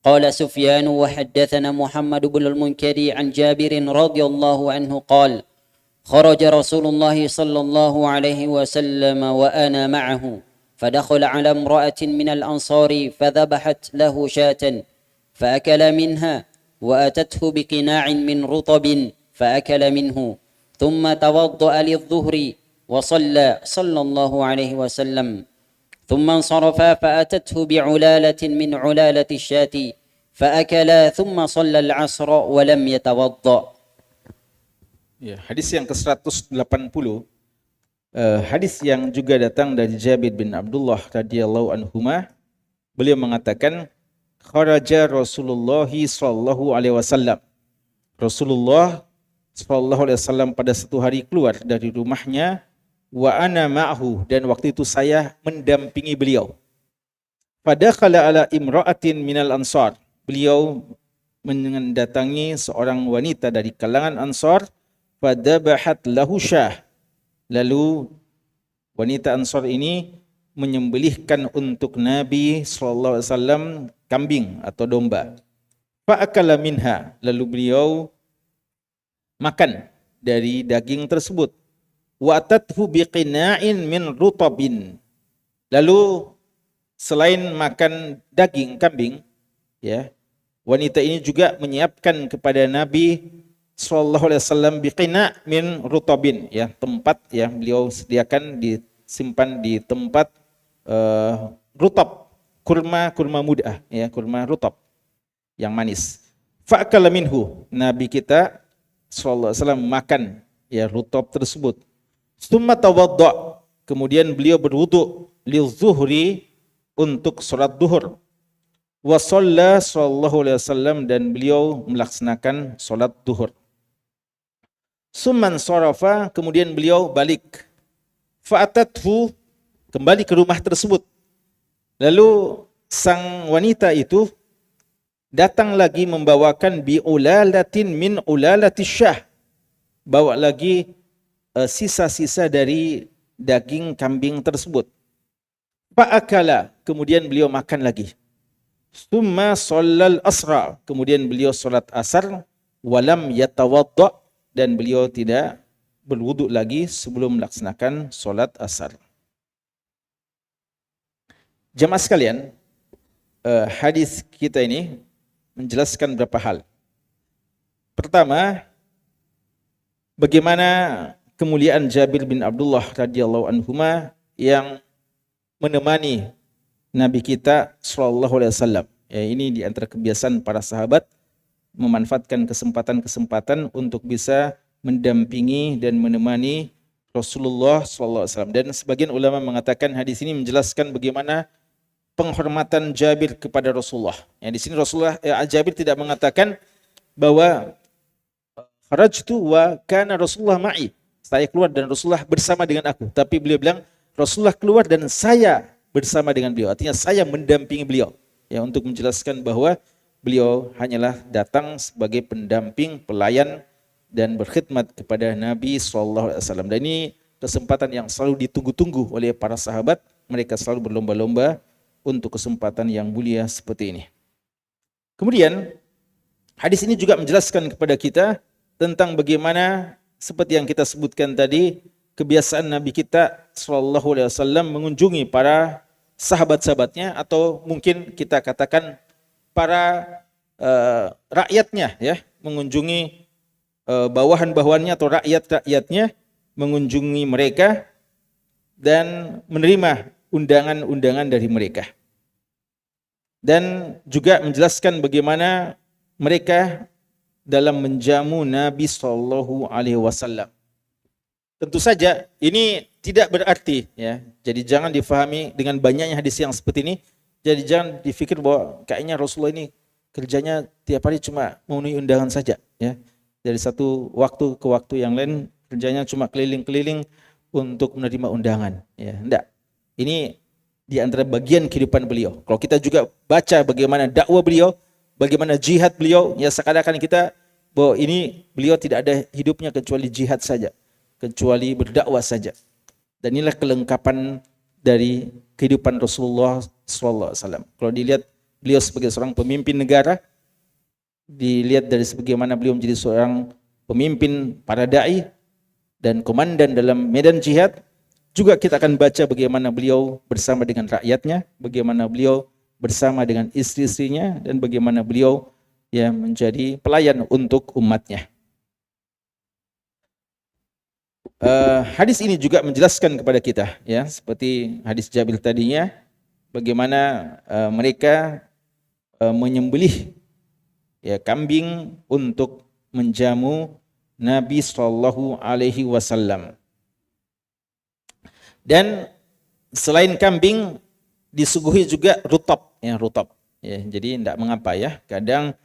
قال سفيان وحدثنا محمد بن المنكر عن جابر رضي الله عنه قال خرج رسول الله صلى الله عليه وسلم وأنا معه فدخل على امرأة من الأنصار فذبحت له شاة فأكل منها وأتته بقناع من رطب فأكل منه ثم توضأ للظهر وصلى صلى الله عليه وسلم ثم انصرفا فأتته بعلالة من علالة الشاة فأكلا ثم صلى العصر ولم يتوضأ. Ya, hadis yang ke-180 hadis yang juga datang dari Jabir bin Abdullah radhiyallahu anhuma, beliau mengatakan kharaja Rasulullah sallallahu alaihi wasallam. Rasulullah sallallahu alaihi wasallam pada satu hari keluar dari rumahnya wa ana ma'hu, dan waktu itu saya mendampingi beliau. Fadakhala ala imra'atin minal ansar, beliau mendatangi seorang wanita dari kalangan Ansar, fadabahat lahu syah, lalu wanita Ansar ini menyembelihkan untuk Nabi sallallahu alaihi wasallam kambing atau domba. Fa'akala minha, lalu beliau makan dari daging tersebut. Wa atathu biqina'in min rutabin, lalu selain makan daging kambing, ya, wanita ini juga menyiapkan kepada Nabi sallallahu alaihi wasallam biqina' min rutabin, ya, tempat yang beliau sediakan disimpan di tempat rutab, kurma muda, ya, kurma rutab yang manis. Fa'akala minhu, Nabi kita sallallahu alaihi wasallam makan, ya, rutab tersebut. Tsumma tawadda, kemudian beliau berwudu lizuhri, untuk salat duhur. Wa shalla sallallahu alaihi wasallam, dan beliau melaksanakan salat duhur. Summan sarafa, kemudian beliau balik. Fa'atathu, kembali ke rumah tersebut. Lalu sang wanita itu datang lagi membawakan bi'ulalatin min ulalati syah, bawa lagi sisa-sisa dari daging kambing tersebut. Fa'akala, kemudian beliau makan lagi. Tsumma shallal asra, kemudian beliau salat asar. Walam yatawadda, dan beliau tidak berwudu lagi sebelum melaksanakan salat asar. Jamaah sekalian, hadis kita ini menjelaskan beberapa hal. Pertama, bagaimana kemuliaan Jabir bin Abdullah radhiyallahu anhuma yang menemani Nabi kita sallallahu alaihi wasallam. Ya, ini di antara kebiasaan para sahabat, memanfaatkan kesempatan-kesempatan untuk bisa mendampingi dan menemani Rasulullah sallallahu alaihi wasallam. Dan sebagian ulama mengatakan hadis ini menjelaskan bagaimana penghormatan Jabir kepada Rasulullah. Ya, di sini Jabir tidak mengatakan bahwa kharajtu wa kana Rasulullah ma'i, saya keluar dan Rasulullah bersama dengan aku. Tapi beliau bilang Rasulullah keluar dan saya bersama dengan beliau. Artinya saya mendampingi beliau. Ya, untuk menjelaskan bahwa beliau hanyalah datang sebagai pendamping, pelayan, dan berkhidmat kepada Nabi SAW. Dan ini kesempatan yang selalu ditunggu-tunggu oleh para sahabat. Mereka selalu berlomba-lomba untuk kesempatan yang mulia seperti ini. Kemudian hadis ini juga menjelaskan kepada kita tentang bagaimana, seperti yang kita sebutkan tadi, kebiasaan Nabi kita SAW mengunjungi para sahabat-sahabatnya, atau mungkin kita katakan para rakyatnya, ya, mengunjungi bawahan-bawahannya atau rakyat-rakyatnya, mengunjungi mereka dan menerima undangan-undangan dari mereka. Dan juga menjelaskan bagaimana mereka dalam menjamu Nabi sallallahu alaihi wasallam. Tentu saja ini tidak berarti, ya. Jadi jangan difahami dengan banyaknya hadis yang seperti ini. Jadi jangan dipikir bahwa kayaknya Rasulullah ini kerjanya tiap hari cuma memenuhi undangan saja, ya. Dari satu waktu ke waktu yang lain kerjanya cuma keliling-keliling untuk menerima undangan, ya. Enggak. Ini di antara bagian kehidupan beliau. Kalau kita juga baca bagaimana dakwah beliau, bagaimana jihad beliau, ya, seakan-akan kita bahwa ini beliau tidak ada hidupnya kecuali jihad saja, kecuali berdakwah saja. Dan inilah kelengkapan dari kehidupan Rasulullah SAW. Kalau dilihat beliau sebagai seorang pemimpin negara, dilihat dari sebagaimana beliau menjadi seorang pemimpin para da'i dan komandan dalam medan jihad, juga kita akan baca bagaimana beliau bersama dengan rakyatnya, bagaimana beliau bersama dengan istri-istrinya, dan bagaimana beliau, ya, menjadi pelayan untuk umatnya. Hadis ini juga menjelaskan kepada kita, ya, seperti hadis Jabir tadinya, bagaimana mereka menyembelih, ya, kambing untuk menjamu Nabi sallallahu alaihi wasallam. Dan selain kambing disuguhi juga rutab, ya, rutab. Ya, jadi tidak mengapa, ya. Kadang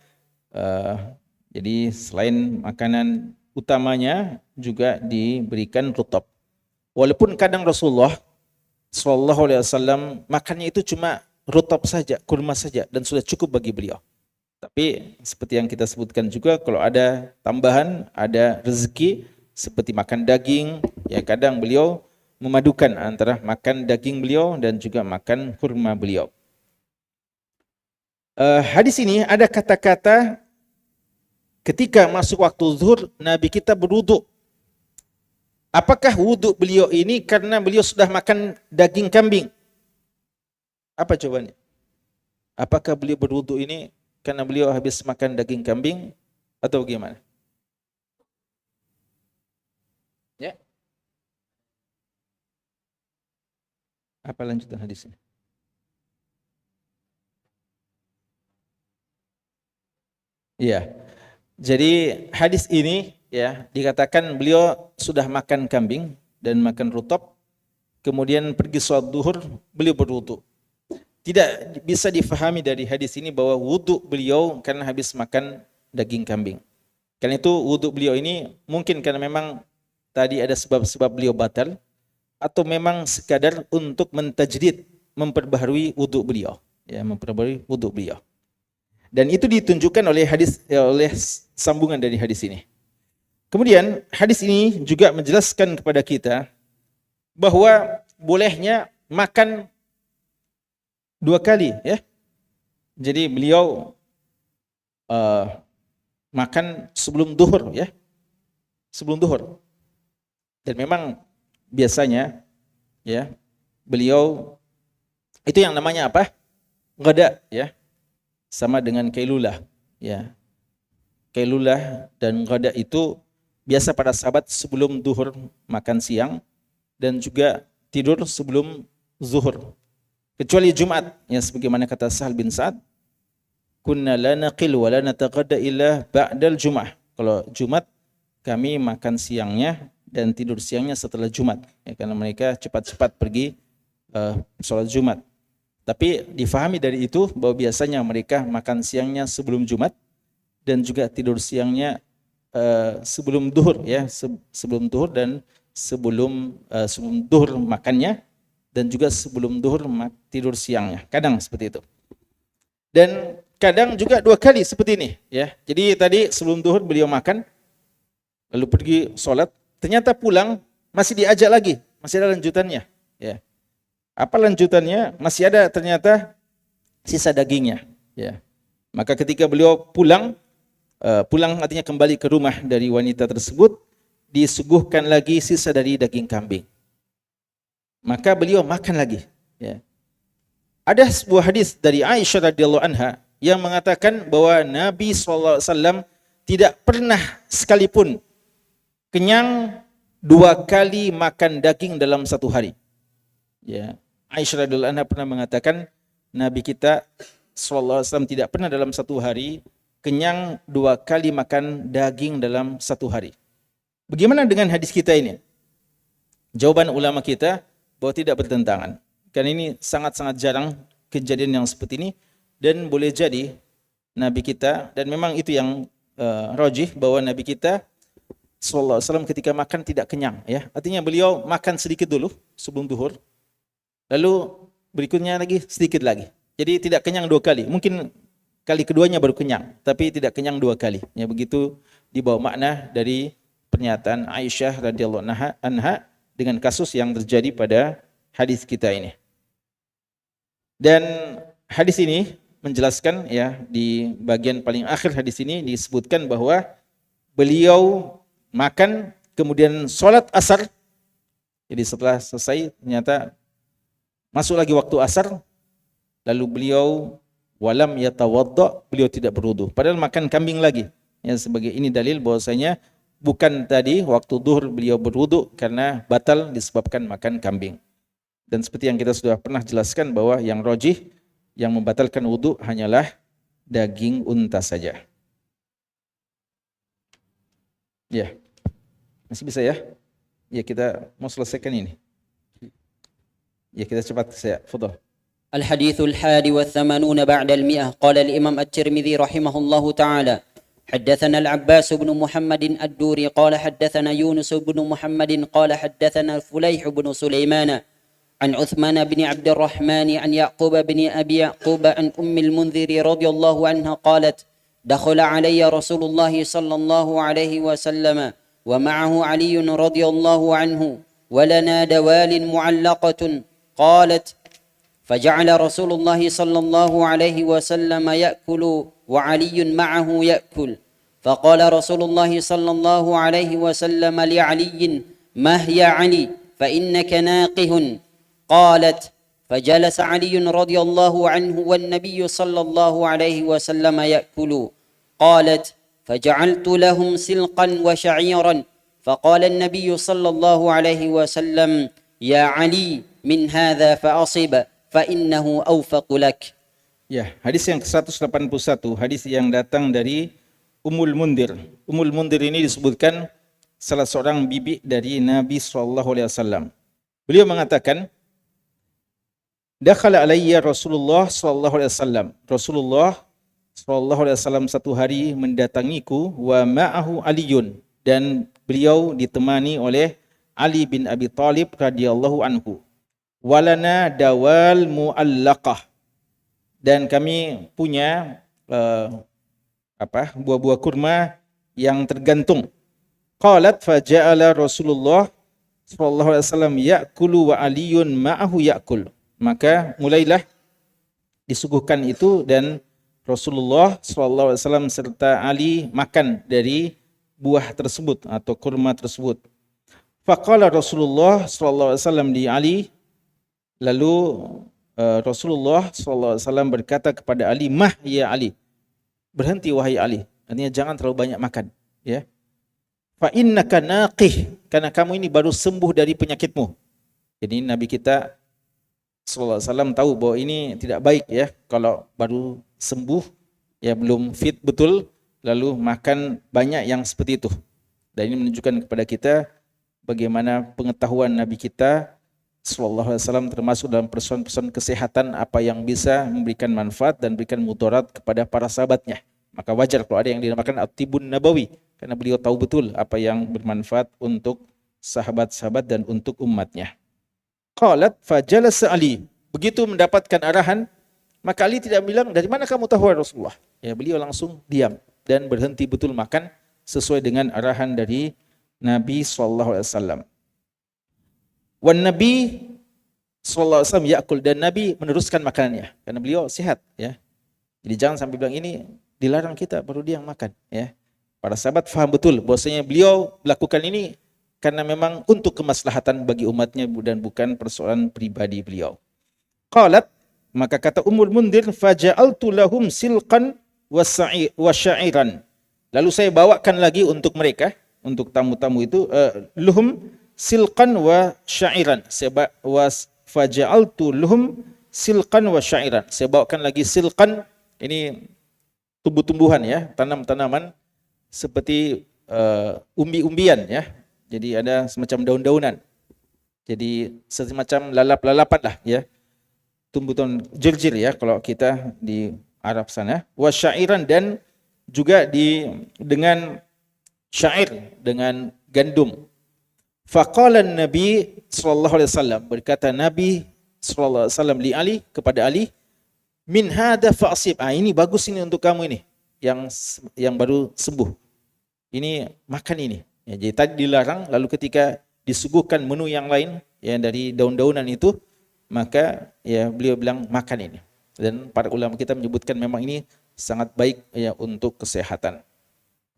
jadi selain makanan utamanya juga diberikan rutab. Walaupun kadang Rasulullah Sallallahu Alaihi Wasallam makannya itu cuma rutab saja, kurma saja, dan sudah cukup bagi beliau. Tapi seperti yang kita sebutkan juga, kalau ada tambahan, ada rezeki seperti makan daging, ya kadang beliau memadukan antara makan daging beliau dan juga makan kurma beliau. Hadis ini ada kata-kata ketika masuk waktu zuhur Nabi kita berwudu. Apakah wudu beliau ini karena beliau sudah makan daging kambing? Apa jawabannya? Apakah beliau berwudu ini karena beliau habis makan daging kambing atau bagaimana? Ya. Apa lanjutan hadisnya? Iya. Jadi hadis ini ya dikatakan beliau sudah makan kambing dan makan rutab, kemudian pergi sholat duhur, beliau berwudu. Tidak bisa difahami dari hadis ini bahwa wudu beliau karena habis makan daging kambing. Karena itu wudu beliau ini mungkin karena memang tadi ada sebab-sebab beliau batal, atau memang sekadar untuk mentajdid, memperbaharui wudu beliau, ya, memperbaharui wudu beliau. Dan itu ditunjukkan oleh hadis, oleh sambungan dari hadis ini. Kemudian hadis ini juga menjelaskan kepada kita bahwa bolehnya makan 2 kali, ya. Jadi beliau makan sebelum duhur, ya, sebelum duhur. Dan memang biasanya, ya, beliau itu yang namanya apa? Ghada, ya, sama dengan kailulah, ya. Kailulah dan ghada itu biasa para sahabat sebelum duhur makan siang dan juga tidur sebelum zuhur. Kecuali Jumat, yang sebagaimana kata Sahal bin Sa'ad, kunna la naqil wa la nataghadda illa ba'dal Jum'ah. Kalau Jumat kami makan siangnya dan tidur siangnya setelah Jumat, ya, karena mereka cepat-cepat pergi sholat Jumat. Tapi difahami dari itu bahwa biasanya mereka makan siangnya sebelum Jumat dan juga tidur siangnya sebelum duhur, ya, sebelum duhur dan sebelum duhur makannya, dan juga sebelum duhur tidur siangnya. Kadang seperti itu. Dan kadang juga 2 kali seperti ini, ya. Jadi tadi sebelum duhur beliau makan, lalu pergi sholat, ternyata pulang masih diajak lagi, masih ada lanjutannya, ya. Apa lanjutannya? Masih ada ternyata sisa dagingnya, ya. Maka ketika beliau pulang artinya kembali ke rumah dari wanita tersebut, disuguhkan lagi sisa dari daging kambing. Maka beliau makan lagi, ya. Ada sebuah hadis dari Aisyah radhiyallahu anha yang mengatakan bahwa Nabi SAW tidak pernah sekalipun kenyang 2 kali makan daging dalam 1 hari. Ya, Aisyah radhiyallahu anha pernah mengatakan Nabi kita SAW tidak pernah dalam 1 hari kenyang 2 kali makan daging dalam 1 hari. Bagaimana dengan hadis kita ini? Jawaban ulama kita bahwa tidak bertentangan. Karena ini sangat-sangat jarang kejadian yang seperti ini, dan boleh jadi Nabi kita, dan memang itu yang rajih, bahwa Nabi kita sallallahu alaihi wasallam ketika makan tidak kenyang, ya. Artinya beliau makan sedikit dulu sebelum duhur, lalu berikutnya lagi sedikit lagi. Jadi tidak kenyang 2 kali. Mungkin kali keduanya baru kenyang, tapi tidak kenyang 2 kali. Ya, begitu dibawa makna dari pernyataan Aisyah radhiyallahu anha dengan kasus yang terjadi pada hadis kita ini. Dan hadis ini menjelaskan, ya, di bagian paling akhir hadis ini disebutkan bahwa beliau makan kemudian sholat asar. Jadi setelah selesai ternyata masuk lagi waktu asar, lalu beliau walam yatawadda, beliau tidak berwudu, padahal makan kambing lagi. Ya, sebagai ini dalil bahwasanya bukan tadi waktu duhur beliau berwudu karena batal disebabkan makan kambing. Dan seperti yang kita sudah pernah jelaskan bahwa yang rajih, yang membatalkan wudu hanyalah daging unta saja. Ya, masih bisa, ya? Ya, kita mau selesaikan ini. Ya, kita cepat saya. Fadhal. الحديث 81 بعد 100. قال الإمام الترمذي رحمه الله تعالى: حدثنا العباس بن محمد الدوري قال حدثنا يونس بن محمد قال حدثنا فليح بن سليمان عن عثمان بن عبد الرحمن عن يعقوب بن أبي يعقوب عن أم المنذر رضي الله عنها قالت دخل علي رسول الله صلى الله عليه وسلم ومعه علي رضي الله عنه ولنا دوال معلقة قالت فجعل رسول الله صلى الله عليه وسلم يأكل وعلي معه يأكل فقال رسول الله صلى الله عليه وسلم لعلي ما هي علي فإنك ناقه قالت فجلس علي رضي الله عنه والنبي صلى الله عليه وسلم يأكل قالت فجعلت لهم سلقا وشعيرا فقال النبي صلى الله عليه وسلم يا علي من هذا فأصب فإنه أوفق لك. Ya, hadis yang ke-181, hadis yang datang dari Ummul Mundir. Ummul Mundir ini disebutkan salah seorang bibi dari Nabi SAW. Beliau mengatakan, dakhala alayya Rasulullah SAW. Rasulullah SAW satu hari mendatangiku, wa ma'ahu Aliyun, dan beliau ditemani oleh Ali bin Abi Thalib radhiyallahu anhu. Walana dawal mu'allaqah, dan kami punya buah-buah kurma yang tergantung. Qalat faja'ala Rasulullah sallallahu alaihi wasallam ya'kulu wa aliyun ma'ahu ya'kul. Maka mulailah disuguhkan itu dan Rasulullah sallallahu alaihi wasallam serta Ali makan dari buah tersebut atau kurma tersebut. Faqala Rasulullah sallallahu alaihi wasallam li Ali, lalu Rasulullah SAW berkata kepada Ali, mah ya Ali, berhenti wahai Ali, artinya jangan terlalu banyak makan, ya. Fa innaka naqih, karena kamu ini baru sembuh dari penyakitmu. Jadi Nabi kita SAW tahu bahwa ini tidak baik, ya, kalau baru sembuh, ya belum fit betul, lalu makan banyak yang seperti itu. Dan ini menunjukkan kepada kita bagaimana pengetahuan Nabi kita sallallahu alaihi wasallam termasuk dalam persoalan-persoalan kesehatan apa yang bisa memberikan manfaat dan berikan mudarat kepada para sahabatnya. Maka wajar kalau ada yang dinamakan at-tibun nabawi, karena beliau tahu betul apa yang bermanfaat untuk sahabat-sahabat dan untuk umatnya. Qalat fajalasa Ali, begitu mendapatkan arahan, maka Ali tidak bilang dari mana kamu tahu Rasulullah. Ya, beliau langsung diam dan berhenti betul makan sesuai dengan arahan dari Nabi sallallahu alaihi wasallam. Wan Nabi sallallahu alaihi wasallam ya'kul, dan Nabi meneruskan makanannya karena beliau sehat, ya. Jadi jangan sampai bilang ini dilarang kita baru dia yang makan, ya. Para sahabat faham betul bahwasanya beliau melakukan ini karena memang untuk kemaslahatan bagi umatnya dan bukan persoalan pribadi beliau. Qalat, maka kata Ummul Mundir, faja'altu lahum silqan wa sya'iran. Lalu saya bawakan lagi untuk mereka, untuk tamu-tamu itu, luhum silqan wa sya'iran. Faja'altu luhum silqan wa sya'iran. Saya bawakan lagi silqan, ini tumbuh-tumbuhan, ya, tanam-tanaman seperti umbi-umbian, ya. Jadi ada semacam daun-daunan. Jadi semacam lalap-lalapan lah, ya. Tumbuhan jirjir, ya, kalau kita di Arab sana. Wa sya'iran, dan juga dengan syair, dengan gandum. Faqala Nabi sallallahu alaihi wasallam, berkata Nabi sallallahu alaihi wasallam li Ali, kepada Ali, min hadza fa'sib. Ini bagus ini untuk kamu ini yang baru sembuh. Ini makan ini. Ya, jadi tadi dilarang, lalu ketika disuguhkan menu yang lain, ya, dari daun-daunan itu, maka ya beliau bilang makan ini. Dan para ulama kita menyebutkan memang ini sangat baik, ya, untuk kesehatan.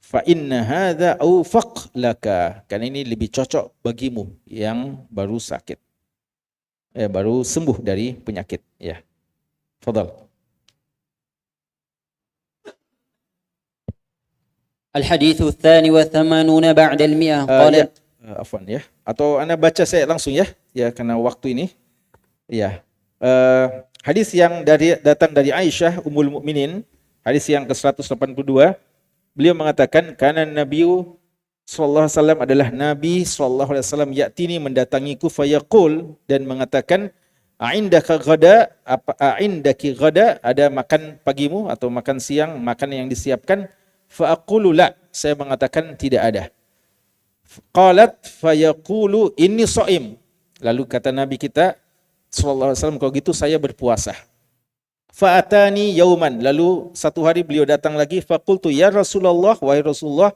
Fa inna hadza awfaq laka, karena ini lebih cocok bagimu yang baru sakit, ya, baru sembuh dari penyakit, ya. Fadhal. الحديث الثاني والثمانون بعد المئة قال afwan, ya, atau Anda baca saya langsung, ya, ya, karena waktu ini, ya. Hadis yang datang dari Aisyah Ummul Mukminin, hadis yang ke-182. Beliau mengatakan, karena Nabi sallallahu alaihi wasallam adalah Nabi sallallahu alaihi wasallam ya'tini, mendatangiku, fayaqul, dan mengatakan, a'indaka ghada, a'indaki ghada, ada makan pagimu atau makan siang, makan yang disiapkan. fa aqulu la, saya mengatakan tidak ada. Qalat fa yaqulu inni shaim. Lalu kata Nabi kita sallallahu alaihi wasallam, kalau gitu saya berpuasa. Fa atani yauman, lalu satu hari beliau datang lagi, fa qultu ya Rasulullah, wahai Rasulullah,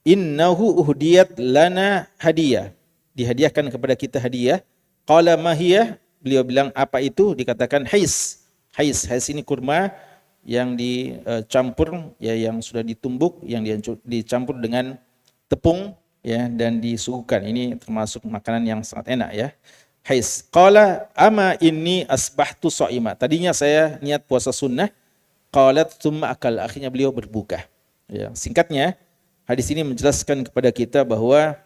innahu uhdiyat lana hadiyah, dihadiahkan kepada kita hadiah. Qala ma hiya, beliau bilang apa itu? Dikatakan hais. Hais ini kurma yang dicampur ya, yang sudah ditumbuk, yang dicampur dengan tepung ya, dan disuguhkan. Ini termasuk makanan yang sangat enak ya. Hais. Qala ama inni asbahtu shaima, tadinya saya niat puasa sunnah. Qalat tsumma akal, akhirnya beliau berbuka. Ya, singkatnya hadis ini menjelaskan kepada kita bahwa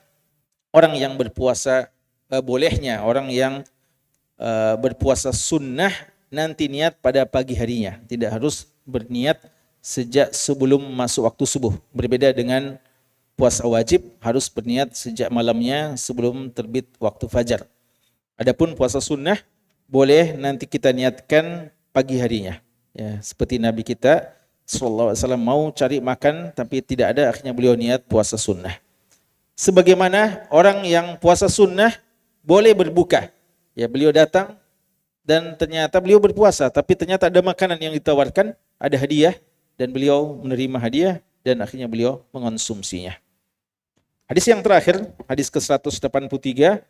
orang yang berpuasa bolehnya orang yang berpuasa sunnah nanti niat pada pagi harinya, tidak harus berniat sejak sebelum masuk waktu subuh. Berbeda dengan puasa wajib, harus berniat sejak malamnya sebelum terbit waktu fajar. Adapun puasa sunnah boleh nanti kita niatkan pagi harinya. Ya, seperti Nabi kita sallallahu alaihi wasallam mau cari makan tapi tidak ada, akhirnya beliau niat puasa sunnah. Sebagaimana orang yang puasa sunnah boleh berbuka. Ya, beliau datang dan ternyata beliau berpuasa, tapi ternyata ada makanan yang ditawarkan, ada hadiah, dan beliau menerima hadiah dan akhirnya beliau mengonsumsinya. Hadis yang terakhir, hadis ke-183,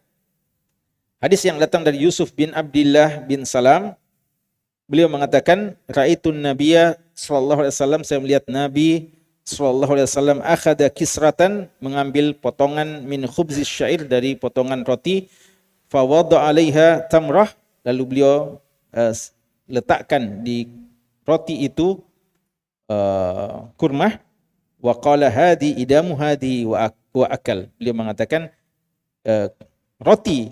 hadis yang datang dari Yusuf bin Abdullah bin Salam. Beliau mengatakan, Ra'aitun Nabiyya sallallahu alaihi wasallam, saya melihat Nabi sallallahu alaihi wasallam akhadha kisratan, mengambil potongan min khubzis syair, dari potongan roti, fa wada 'alaiha tamrah, lalu beliau letakkan di roti itu kurma, wa qala hadi idamu hadi wa akal. Beliau mengatakan roti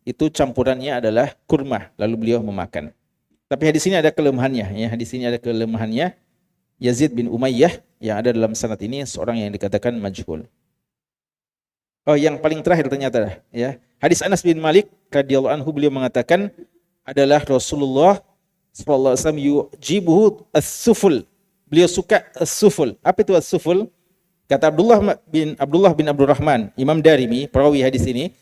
itu campurannya adalah kurma, lalu beliau memakan. Tapi hadis ini ada kelemahannya ya, hadis ini ada kelemahannya. Yazid bin Umayyah yang ada dalam sanad ini seorang yang dikatakan majhul. Oh, yang paling terakhir ternyata ya, hadis Anas bin Malik radhiyallahu anhu, beliau mengatakan adalah Rasulullah sallallahu alaihi wasallam yujibuhu as-suful. Beliau suka as-suful. Apa itu as-suful? Kata Abdullah bin Abdurrahman, Imam Darimi, perawi hadis ini,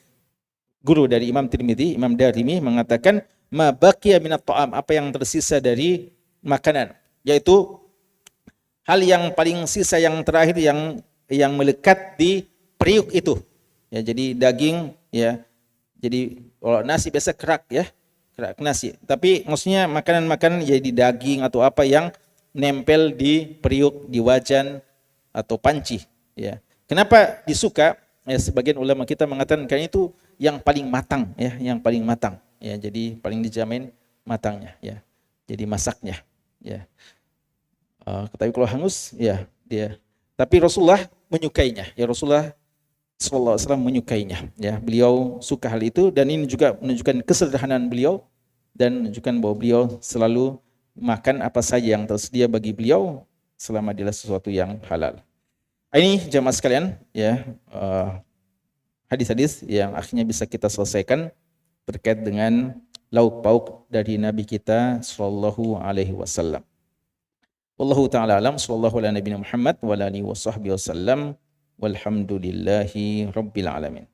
guru dari Imam Tirmidzi, Imam Darimi mengatakan ma baqiya minat ta'am, apa yang tersisa dari makanan, yaitu hal yang paling sisa, yang terakhir, yang melekat di periuk itu. Ya, jadi daging ya. Jadi kalau nasi biasa kerak ya, kerak nasi. Tapi maksudnya makanan-makanan jadi daging atau apa yang nempel di periuk, di wajan atau panci ya. Kenapa disuka? Ya, sebagian ulama kita mengatakan karena itu yang paling matang ya, yang paling matang ya. Jadi paling dijamin matangnya ya. Jadi masaknya ya. Tapi kalau hangus ya dia. Tapi Rasulullah menyukainya. Ya, Rasulullah sallallahu alaihi wasallam menyukainya. Ya, beliau suka hal itu, dan ini juga menunjukkan kesederhanaan beliau dan menunjukkan bahwa beliau selalu makan apa saja yang tersedia bagi beliau selama adalah sesuatu yang halal. Ini jamaah sekalian ya, hadis-hadis yang akhirnya bisa kita selesaikan terkait dengan lauk pauk dari Nabi kita sallallahu alaihi wasallam. Wallahu ta'ala alam, sallallahu ala nabiyina Muhammad wa ala alihi wa sahbihi wasallam, walhamdulillahi rabbil alamin.